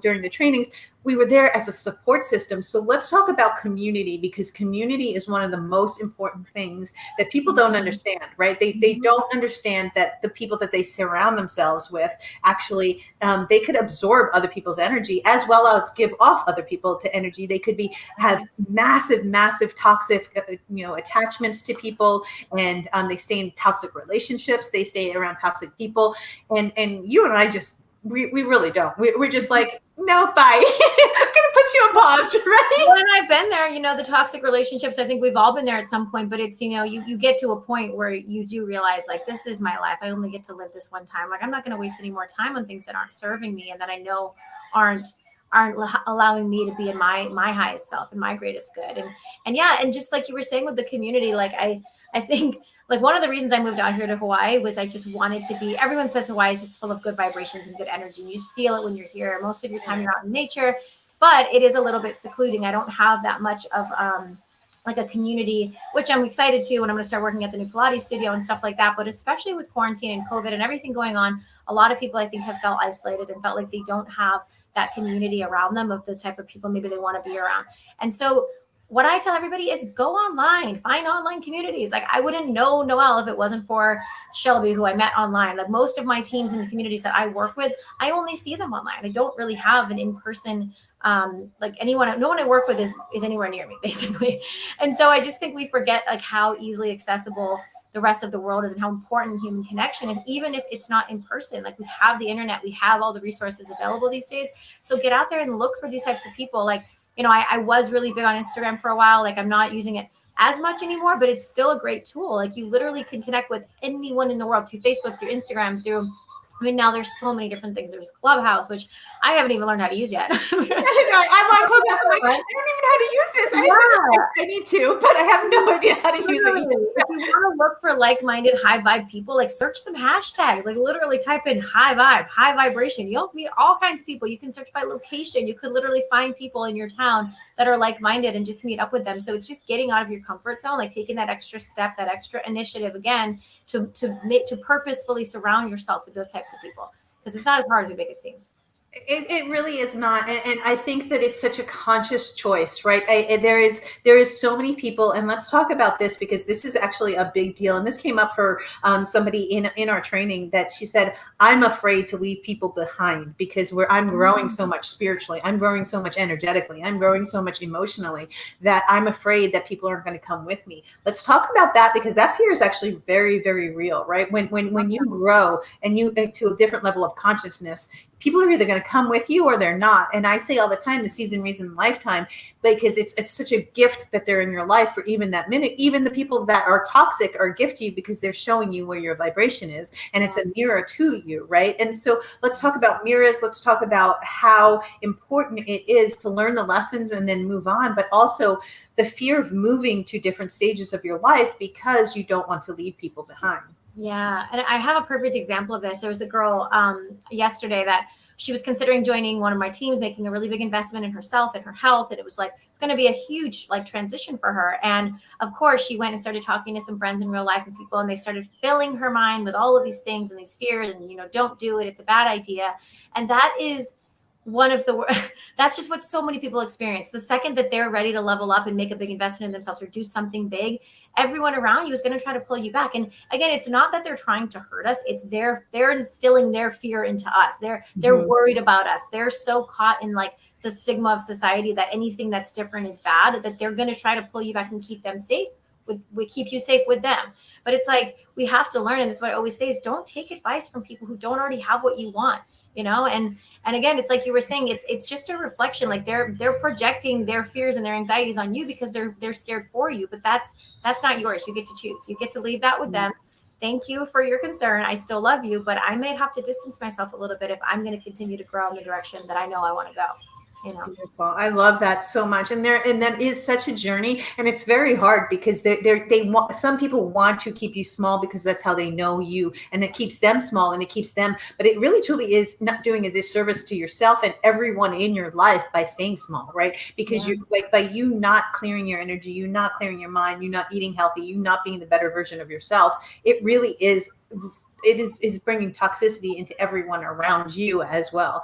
during the trainings, we were there as a support system. So let's talk about community, because community is one of the most important things that people don't understand, right? They don't understand that the people that they surround themselves with actually, they could absorb other people's energy as well as give off other people to energy. They could have massive toxic, attachments to people, and they stay in toxic relationships. They stay around toxic people, and you and I just, we really don't. We're just like, no, bye. I'm gonna put you on pause, right? Well, and I've been there, the toxic relationships. I think we've all been there at some point, but it's, you get to a point where you do realize, like, this is my life. I only get to live this one time. Like, I'm not going to waste any more time on things that aren't serving me and that I know aren't allowing me to be in my highest self and my greatest good. And yeah, and just like you were saying with the community, like I think like one of the reasons I moved out here to Hawaii was I just wanted to be, everyone says Hawaii is just full of good vibrations and good energy. You just feel it when you're here. Most of your time you're out in nature, but it is a little bit secluding. I don't have that much of like a community, which I'm excited to, and I'm going to start working at the new Pilates studio and stuff like that. But especially with quarantine and COVID and everything going on, a lot of people I think have felt isolated and felt like they don't have that community around them of the type of people maybe they want to be around. And so what I tell everybody is go online, find online communities. Like I wouldn't know Noelle if it wasn't for Shelby, who I met online. Like most of my teams and the communities that I work with, I only see them online. I don't really have an in-person, like no one I work with is anywhere near me, basically. And so I just think we forget like how easily accessible the rest of the world is and how important human connection is, even if it's not in person. Like we have the internet, we have all the resources available these days. So get out there and look for these types of people. Like, I was really big on Instagram for a while. Like I'm not using it as much anymore, but it's still a great tool. Like you literally can connect with anyone in the world through Facebook, through Instagram, now there's so many different things. There's Clubhouse, which I haven't even learned how to use yet. I'm on Clubhouse. I'm like, I don't even know how to use this. I need to, but I have no idea how to use it. If you want to look for like-minded high vibe people, like search some hashtags, like literally type in high vibe, high vibration. You'll meet all kinds of people. You can search by location. You could literally find people in your town that are like-minded and just meet up with them. So it's just getting out of your comfort zone, like taking that extra step, that extra initiative again to purposefully surround yourself with those types of people, because it's not as hard as we make it seem. It really is not, and I think that it's such a conscious choice, right? There is so many people, and let's talk about this because this is actually a big deal. And this came up for somebody in our training, that she said, "I'm afraid to leave people behind because I'm growing so much spiritually, I'm growing so much energetically, I'm growing so much emotionally that I'm afraid that people aren't going to come with me." Let's talk about that, because that fear is actually very, very real, right? When you grow and you to a different level of consciousness, people are either going to come with you or they're not. And I say all the time, the season, reason, lifetime, because it's such a gift that they're in your life for even that minute. Even the people that are toxic are a gift to you because they're showing you where your vibration is, and it's a mirror to you, right? And so let's talk about mirrors. Let's talk about how important it is to learn the lessons and then move on, but also the fear of moving to different stages of your life because you don't want to leave people behind. Yeah. And I have a perfect example of this. There was a girl yesterday that she was considering joining one of my teams, making a really big investment in herself and her health. And it was like, it's going to be a huge like transition for her. And of course, she went and started talking to some friends in real life and people, and they started filling her mind with all of these things and these fears and, don't do it. It's a bad idea. And that is one of the that's just what so many people experience. The second that they're ready to level up and make a big investment in themselves or do something big, everyone around you is going to try to pull you back. And again, it's not that they're trying to hurt us, it's they're instilling their fear into us. They're worried about us. They're so caught in like the stigma of society that anything that's different is bad, that they're going to try to pull you back and keep them safe. We keep you safe with them. But it's like, we have to learn, and this is what I always say, is don't take advice from people who don't already have what you want. And again, it's like you were saying, it's just a reflection. Like they're projecting their fears and their anxieties on you because they're scared for you, but that's not yours. You get to choose. You get to leave that with them. Thank you for your concern. I still love you, but I may have to distance myself a little bit if I'm going to continue to grow in the direction that I know I want to go. Beautiful. I love that so much. And that is such a journey, and it's very hard because they want, some people want to keep you small because that's how they know you, and it keeps them small and it keeps them, but it really truly is not doing a disservice to yourself and everyone in your life by staying small, right? Because you like, by you not clearing your energy, you not clearing your mind, you not eating healthy, you not being the better version of yourself, it really is bringing toxicity into everyone around you as well.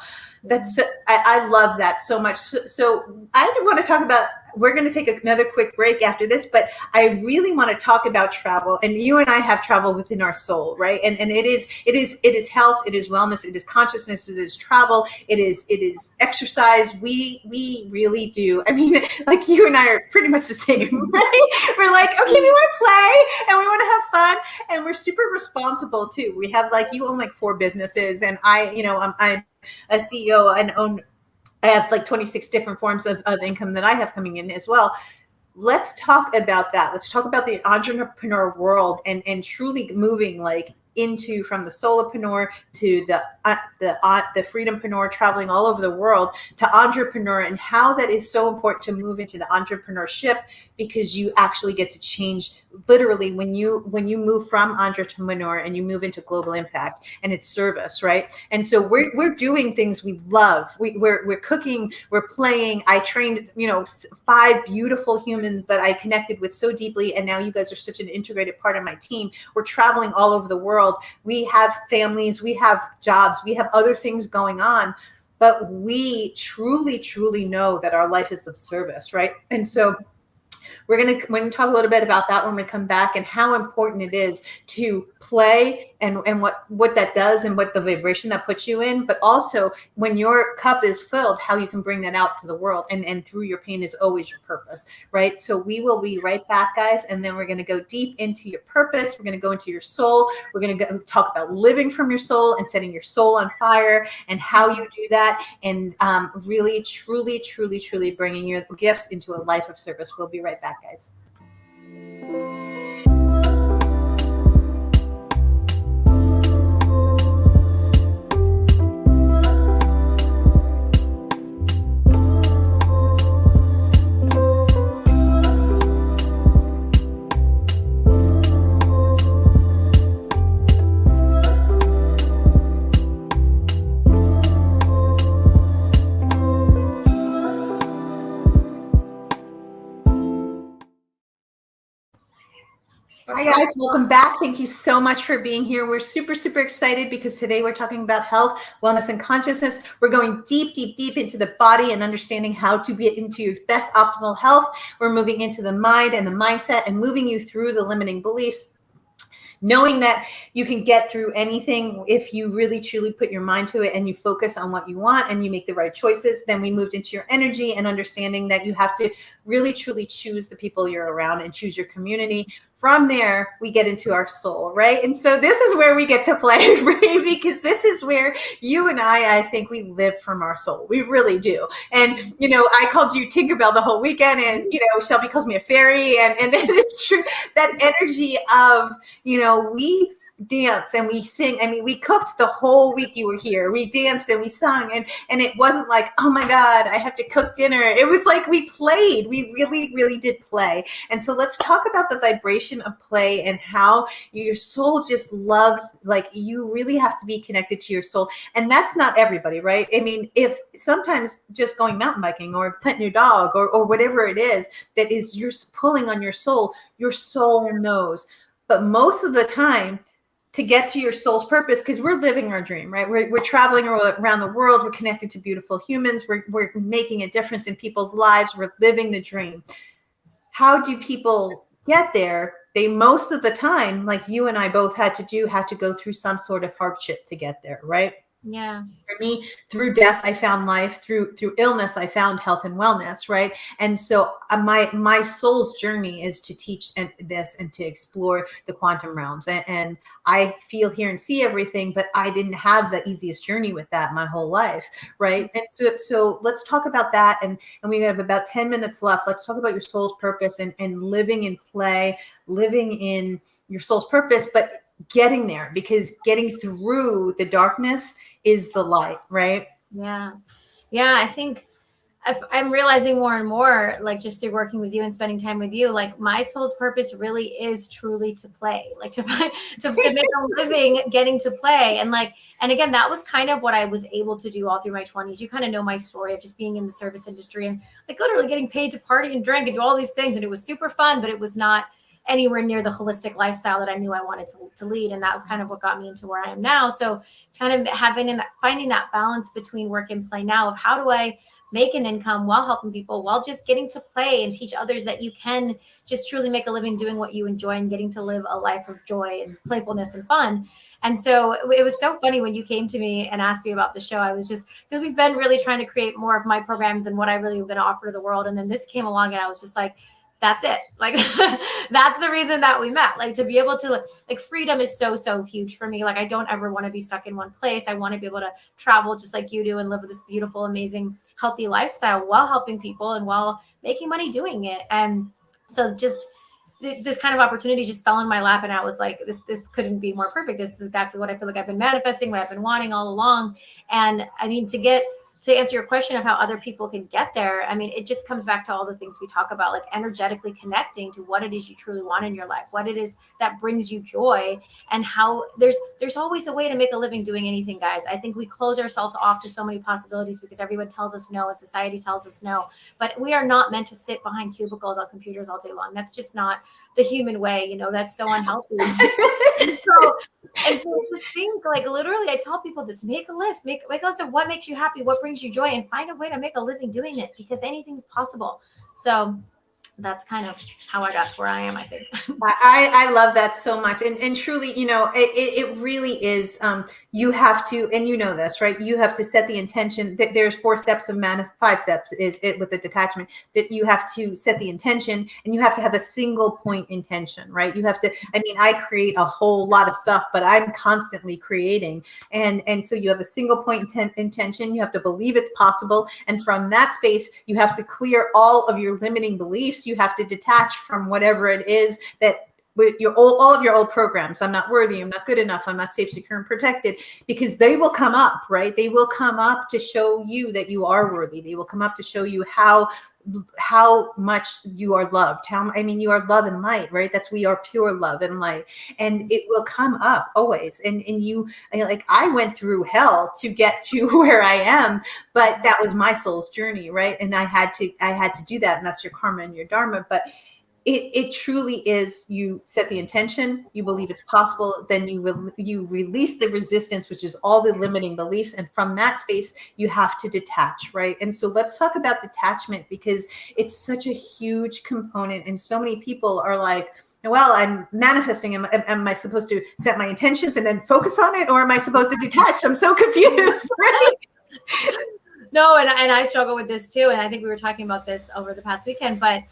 I love that so much. So I want to talk about, we're going to take another quick break after this, but I really want to talk about travel. And you and I have travel within our soul, right? And it is health, it is wellness, it is consciousness, it is travel, it is exercise. We really do. I mean, like you and I are pretty much the same, right? We're like, okay, we want to play and we want to have fun, and we're super responsible too. We have, like, you own like 4 businesses, and I'm a CEO and I have like 26 different forms of income that I have coming in as well. Let's talk about that. Let's talk about the entrepreneur world and truly moving like into, from the solopreneur to the freedompreneur, traveling all over the world, to entrepreneur, and how that is so important to move into the entrepreneurship, because you actually get to change literally when you move from entrepreneur and you move into global impact, and it's service, right? And so we're doing things we love. We're cooking, we're playing. I trained 5 beautiful humans that I connected with so deeply, and now you guys are such an integrated part of my team. We're traveling all over the world. We have families, we have jobs, we have other things going on, but we truly, truly know that our life is of service, right? And so we're going to talk a little bit about that when we come back, and how important it is to play and what that does and what the vibration that puts you in, but also when your cup is filled, how you can bring that out to the world, and through your pain is always your purpose, right? So we will be right back, guys, and then we're going to go deep into your purpose. We're going to go into your soul. We're going to talk about living from your soul and setting your soul on fire, and how you do that, and really, truly, truly, truly bringing your gifts into a life of service. We'll be right back, guys. Hi guys, welcome back. Thank you so much for being here. We're super, super excited because today we're talking about health, wellness, and consciousness. We're going deep, deep, deep into the body and understanding how to get into your best optimal health. We're moving into the mind and the mindset and moving you through the limiting beliefs, knowing that you can get through anything if you really truly put your mind to it and you focus on what you want and you make the right choices. Then we moved into your energy and understanding that you have to really truly choose the people you're around and choose your community. From there, we get into our soul, right? And so this is where we get to play, right? Because this is where you and I think we live from our soul. We really do. And, I called you Tinkerbell the whole weekend, and, Shelby calls me a fairy. And it's true, that energy of, we dance and we sing. I mean, we cooked the whole week you were here. We danced and we sung, and it wasn't like, oh my God, I have to cook dinner. It was like we played. We really, really did play. And so let's talk about the vibration of play and how your soul just loves, like, you really have to be connected to your soul. And that's not everybody, right? I mean, if sometimes just going mountain biking or petting your dog or whatever it is that is you're pulling on your soul knows. But most of the time, to get to your soul's purpose, because we're living our dream, right? We're traveling around the world. We're connected to beautiful humans. We're making a difference in people's lives. We're living the dream. How do people get there? They, most of the time, like you and I both had to go through some sort of hardship to get there, right? Yeah. For me, through death, I found life. Through illness, I found health and wellness, right? And so my soul's journey is to teach this and to explore the quantum realms. And I feel, hear, and see everything, but I didn't have the easiest journey with that my whole life, right? And so let's talk about that. And we have about 10 minutes left. Let's talk about your soul's purpose and living in play, living in your soul's purpose, but getting there, because getting through the darkness is the light, right? Yeah. I think I'm realizing more and more, like, just through working with you and spending time with you, like, my soul's purpose really is truly to play, like to make a living getting to play. And again, that was kind of what I was able to do all through my 20s. You kind of know my story of just being in the service industry and, like, literally getting paid to party and drink and do all these things. And it was super fun, but it was not anywhere near the holistic lifestyle that I knew I wanted to lead. And that was kind of what got me into where I am now. So kind of finding that balance between work and play now, of how do I make an income while helping people, while just getting to play and teach others that you can just truly make a living doing what you enjoy and getting to live a life of joy and playfulness and fun. And so it was so funny when you came to me and asked me about the show. I was just, because we've been really trying to create more of my programs and what I really am going to offer to the world. And then this came along and I was just like, that's it. Like, that's the reason that we met. Like, to be able to, like, freedom is so, so huge for me. Like, I don't ever want to be stuck in one place. I want to be able to travel just like you do and live with this beautiful, amazing, healthy lifestyle while helping people and while making money doing it. And so just this kind of opportunity just fell in my lap, and I was like, this couldn't be more perfect. This is exactly what I feel like I've been manifesting, what I've been wanting all along. And I mean, to answer your question of how other people can get there, I mean, it just comes back to all the things we talk about, like energetically connecting to what it is you truly want in your life, what it is that brings you joy, and how there's always a way to make a living doing anything, guys. I think we close ourselves off to so many possibilities because everyone tells us no and society tells us no, but we are not meant to sit behind cubicles on computers all day long. That's just not the human way. That's so unhealthy. And so just think, like, literally, I tell people this: make a list, make a list of what makes you happy, what brings you joy, and find a way to make a living doing it, because anything's possible. So that's kind of how I got to where I am, I think. I love that so much. And truly, it really is, you have to, and this, right? You have to set the intention that there's 4 steps of 5 steps is it with the detachment, that you have to set the intention, and you have to have a single point intention, right? You have to, I create a whole lot of stuff, but I'm constantly creating. And so you have a single point intention. You have to believe it's possible. And from that space, you have to clear all of your limiting beliefs. You have to detach from whatever it is that with all of your old programs. I'm not worthy. I'm not good enough. I'm not safe, secure, and protected, because they will come up, right? They will come up to show you that you are worthy. They will come up to show you how much you are loved. You are love and light, right? We are pure love and light, and it will come up always. And you, like, I went through hell to get to where I am, but that was my soul's journey, right? And I had to do that, and that's your karma and your dharma. But it truly is, you set the intention, you believe it's possible, then you release the resistance, which is all the limiting beliefs. And from that space, you have to detach, right? And so let's talk about detachment, because it's such a huge component. And so many people are like, well, I'm manifesting. Am I supposed to set my intentions and then focus on it? Or am I supposed to detach? I'm so confused, right? No, and I struggle with this too. And I think we were talking about this over the past weekend, but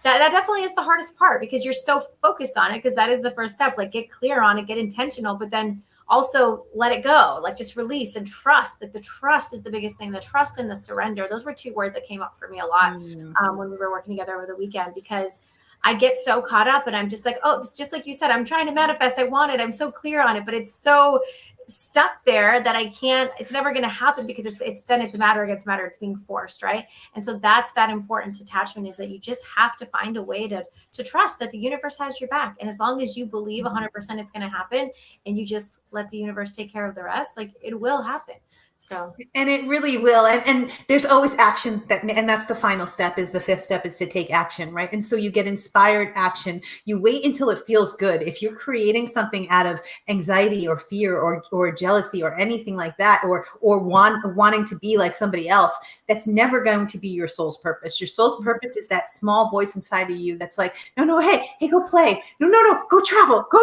that definitely is the hardest part, because you're so focused on it, because that is the first step. Like, get clear on it, get intentional, but then also let it go. Like, just release and trust. Like, the trust is the biggest thing. The trust and the surrender. Those were two words that came up for me a lot when we were working together over the weekend, because I get so caught up and I'm just like, oh, it's just like you said, I'm trying to manifest. I want it. I'm so clear on it, but it's so stuck there that I can't, it's never going to happen, because it's matter against matter. It's being forced. Right. And so that's that important attachment, is that you just have to find a way to trust that the universe has your back. And as long as you believe 100% it's going to happen, and you just let the universe take care of the rest, like, it will happen. So, and it really will. And there's always action and that's the final step. Is the fifth step is to take action, right? And so you get inspired action. You wait until it feels good. If you're creating something out of anxiety or fear or jealousy or anything like that, or wanting to be like somebody else, that's never going to be your soul's purpose. Your soul's purpose is that small voice inside of you that's like, no, hey, go play. No, go travel. Go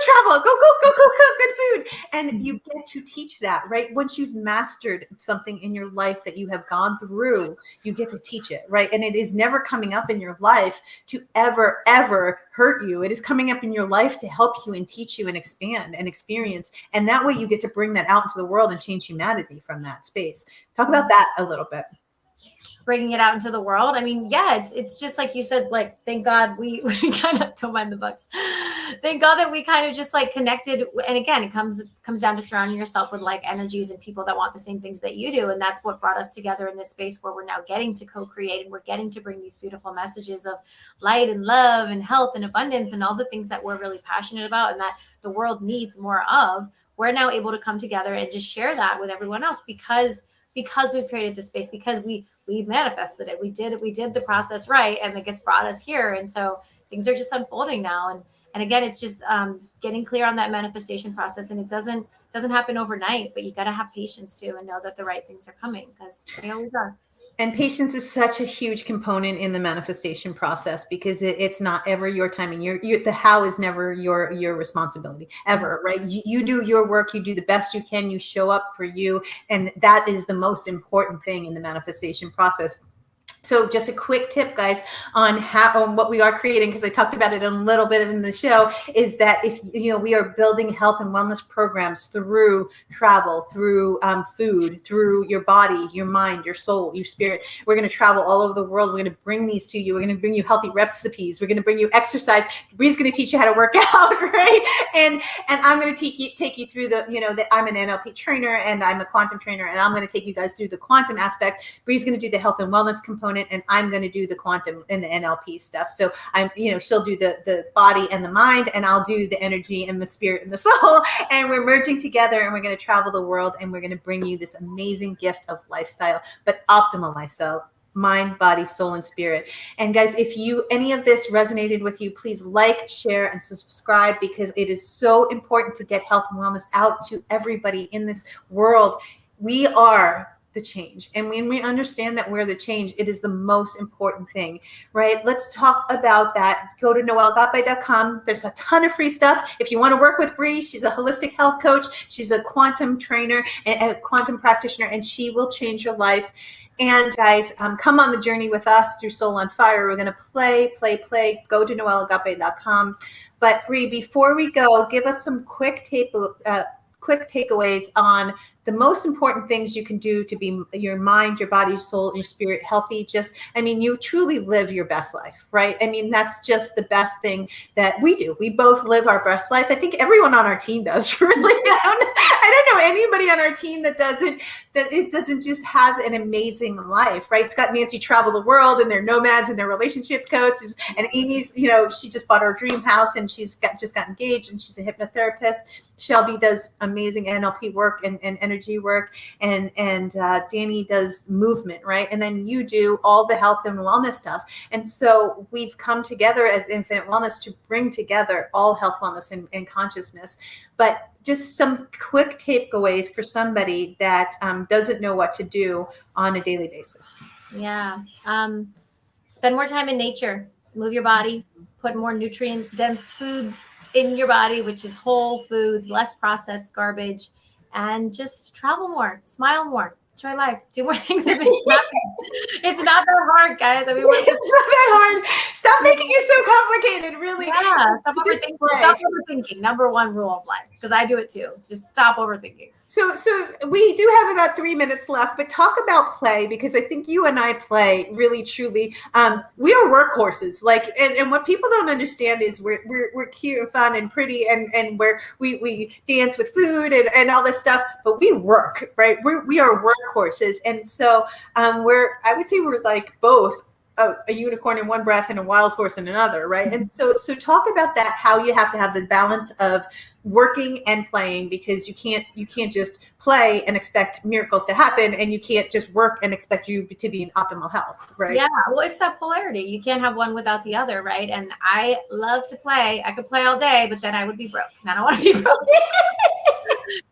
travel. Go cook good food. And you get to teach that, right? Once you've mastered something in your life that you have gone through, you get to teach it, right? And it is never coming up in your life to ever hurt you. It is coming up in your life to help you and teach you and expand and experience. And that way you get to bring that out into the world and change humanity from that space. Talk about that a little bit. Bringing it out into the world. I mean, yeah, it's just like you said, like, thank God we kind of, don't mind the bugs. Thank God that we kind of just like connected. And again, it comes down to surrounding yourself with like energies and people that want the same things that you do. And that's what brought us together in this space where we're now getting to co-create, and we're getting to bring these beautiful messages of light and love and health and abundance and all the things that we're really passionate about and that the world needs more of. We're now able to come together and just share that with everyone else, because we've created this space, because we manifested it. We did the process right, and it gets brought us here. And so things are just unfolding now. And again, it's just getting clear on that manifestation process. And it doesn't happen overnight, but you got to have patience too, and know that the right things are coming, because they always are. And patience is such a huge component in the manifestation process, because it's not ever your timing. The how is never your responsibility ever, right? You do your work, you do the best you can, you show up for you. And that is the most important thing in the manifestation process. So just a quick tip, guys, on what we are creating, because I talked about it a little bit in the show, is that if we are building health and wellness programs through travel, through food, through your body, your mind, your soul, your spirit. We're going to travel all over the world. We're going to bring these to you. We're going to bring you healthy recipes. We're going to bring you exercise. Bri's going to teach you how to work out, right? And I'm going to take you through I'm an NLP trainer and I'm a quantum trainer, and I'm going to take you guys through the quantum aspect. Bri's going to do the health and wellness component, and I'm going to do the quantum and the NLP stuff. So she'll do the body and the mind, and I'll do the energy and the spirit and the soul. And we're merging together, and we're going to travel the world, and we're going to bring you this amazing gift of lifestyle, but optimal lifestyle. Mind, body, soul, and spirit. And guys, if any of this resonated with you, please like, share, and subscribe, because it is so important to get health and wellness out to everybody in this world. We are the change. And when we understand that we're the change, it is the most important thing, right? Let's talk about that. Go to noelleagape.com. There's a ton of free stuff. If you want to work with Bri, she's a holistic health coach. She's a quantum trainer and a quantum practitioner, and she will change your life. And guys, come on the journey with us through Soul on Fire. We're going to play. Go to noelleagape.com. But Bri, before we go, give us some quick takeaways on the most important things you can do to be your mind, your body, soul, your spirit healthy. You truly live your best life, right? That's just the best thing that we do. We both live our best life. I think everyone on our team does, really. I don't know anybody on our team that doesn't just have an amazing life, right? It's got Nancy travel the world, and they're nomads, and they're relationship coaches. And Amy's, she just bought her dream house, and just got engaged, and she's a hypnotherapist. Shelby does amazing NLP work and energy energy work, and Danny does movement, right? And then you do all the health and wellness stuff. And so we've come together as Infinite Wellness to bring together all health, wellness, and consciousness. But just some quick takeaways for somebody that doesn't know what to do on a daily basis. Yeah. Spend more time in nature, move your body, put more nutrient dense foods in your body, which is whole foods, less processed garbage, and just travel more, smile more, enjoy life, do more things that make you happy. It's not that hard, guys. I mean, it's not that hard. Stop making it so complicated, really. Yeah, stop overthinking. Number one rule of life, because I do it too. Just stop overthinking. So we do have about 3 minutes left, but talk about play, because I think you and I play really, truly. We are workhorses. Like, and what people don't understand is we're cute and fun and pretty, and we dance with food and all this stuff, but we work, right? We are workhorses, and so I would say we're like both a unicorn in one breath and a wild horse in another, right? And so talk about that, how you have to have the balance of working and playing, because you can't just play and expect miracles to happen, and you can't just work and expect you to be in optimal health, right? Yeah, well, it's that polarity. You can't have one without the other, right? And I love to play. I could play all day, but then I would be broke, and I don't want to be broke.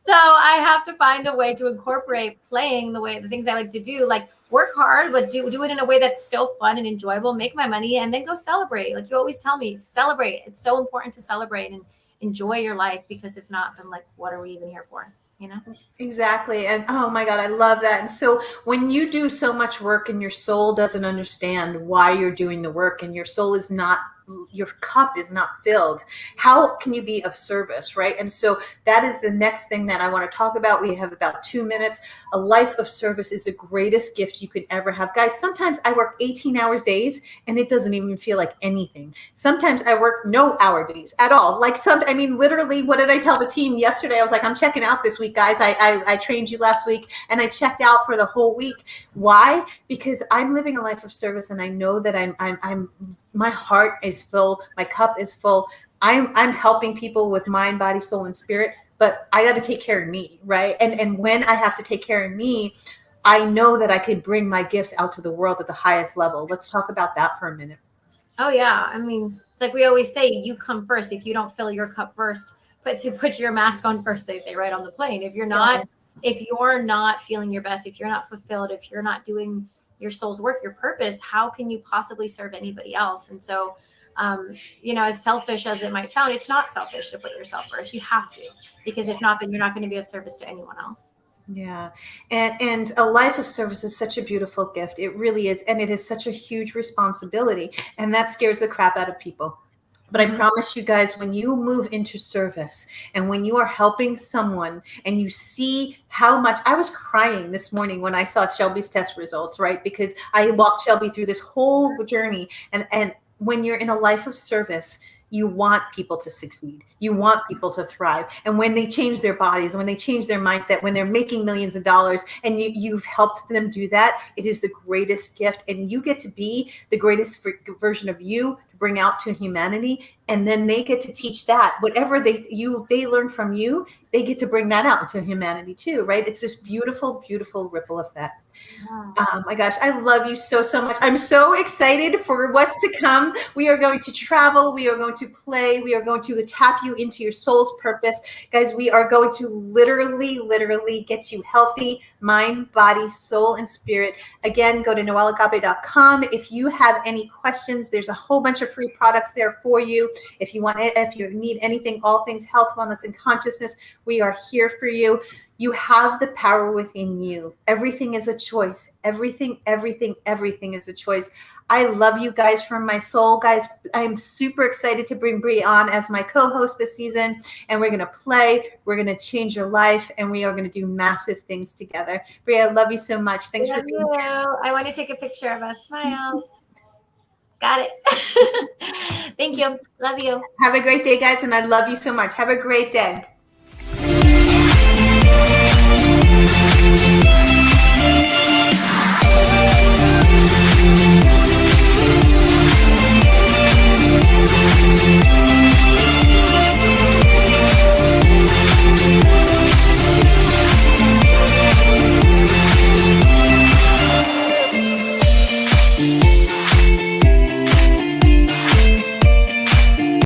So I have to find a way to incorporate playing the things I like to do, like work hard, but do it in a way that's still fun and enjoyable, make my money, and then go celebrate. Like you always tell me, celebrate. It's so important to celebrate and enjoy your life, because if not, then like, what are we even here for? You know? Exactly. And oh my God, I love that. And so when you do so much work and your soul doesn't understand why you're doing the work, and your cup is not filled, how can you be of service, right? And so that is the next thing that I want to talk about. We have about 2 minutes. A life of service is the greatest gift you could ever have. Guys, sometimes I work 18-hour days and it doesn't even feel like anything. Sometimes I work no hour days at all. Like literally, what did I tell the team yesterday? I was like, I'm checking out this week, guys. I trained you last week and I checked out for the whole week. Why? Because I'm living a life of service, and I know that I'm my heart is full, my cup is full. I'm helping people with mind, body, soul, and spirit, but I got to take care of me, right? And when I have to take care of me, I know that I can bring my gifts out to the world at the highest level. Let's talk about that for a minute. Oh yeah, I mean, it's like we always say, you come first. If you don't fill your cup first, put your mask on first, they say, right on the plane. If you're not feeling your best, if you're not fulfilled, if you're not doing your soul's work, your purpose, how can you possibly serve anybody else? And so, as selfish as it might sound, it's not selfish to put yourself first. You have to, because if not, then you're not going to be of service to anyone else. Yeah. And a life of service is such a beautiful gift. It really is. And it is such a huge responsibility. And that scares the crap out of people. But I promise you guys, when you move into service and when you are helping someone and you see how much, I was crying this morning when I saw Shelby's test results, right? Because I walked Shelby through this whole journey. And when you're in a life of service, you want people to succeed. You want people to thrive. And when they change their bodies, when they change their mindset, when they're making millions of dollars and you've helped them do that, it is the greatest gift. And you get to be the greatest version of you to bring out to humanity. And then they get to teach that. Whatever they learn from you, they get to bring that out to humanity too, right? It's this beautiful, beautiful ripple effect. Wow. Oh my gosh, I love you so, so much. I'm so excited for what's to come. We are going to travel. We are going to play. We are going to tap you into your soul's purpose. Guys, we are going to literally get you healthy, mind, body, soul, and spirit. Again, go to noelleagape.com. If you have any questions, there's a whole bunch of free products there for you. If you need anything, all things health, wellness, and consciousness, we are here for you. You have the power within you. Everything is a choice. Everything is a choice. I love you guys from my soul. Guys, I'm super excited to bring Bri on as my co-host this season. And we're going to play. We're going to change your life. And we are going to do massive things together. Bri, I love you so much. Thanks for being here. I want to take a picture of us. Smile. Got it. Thank you. Love you. Have a great day, guys. And I love you so much. Have a great day.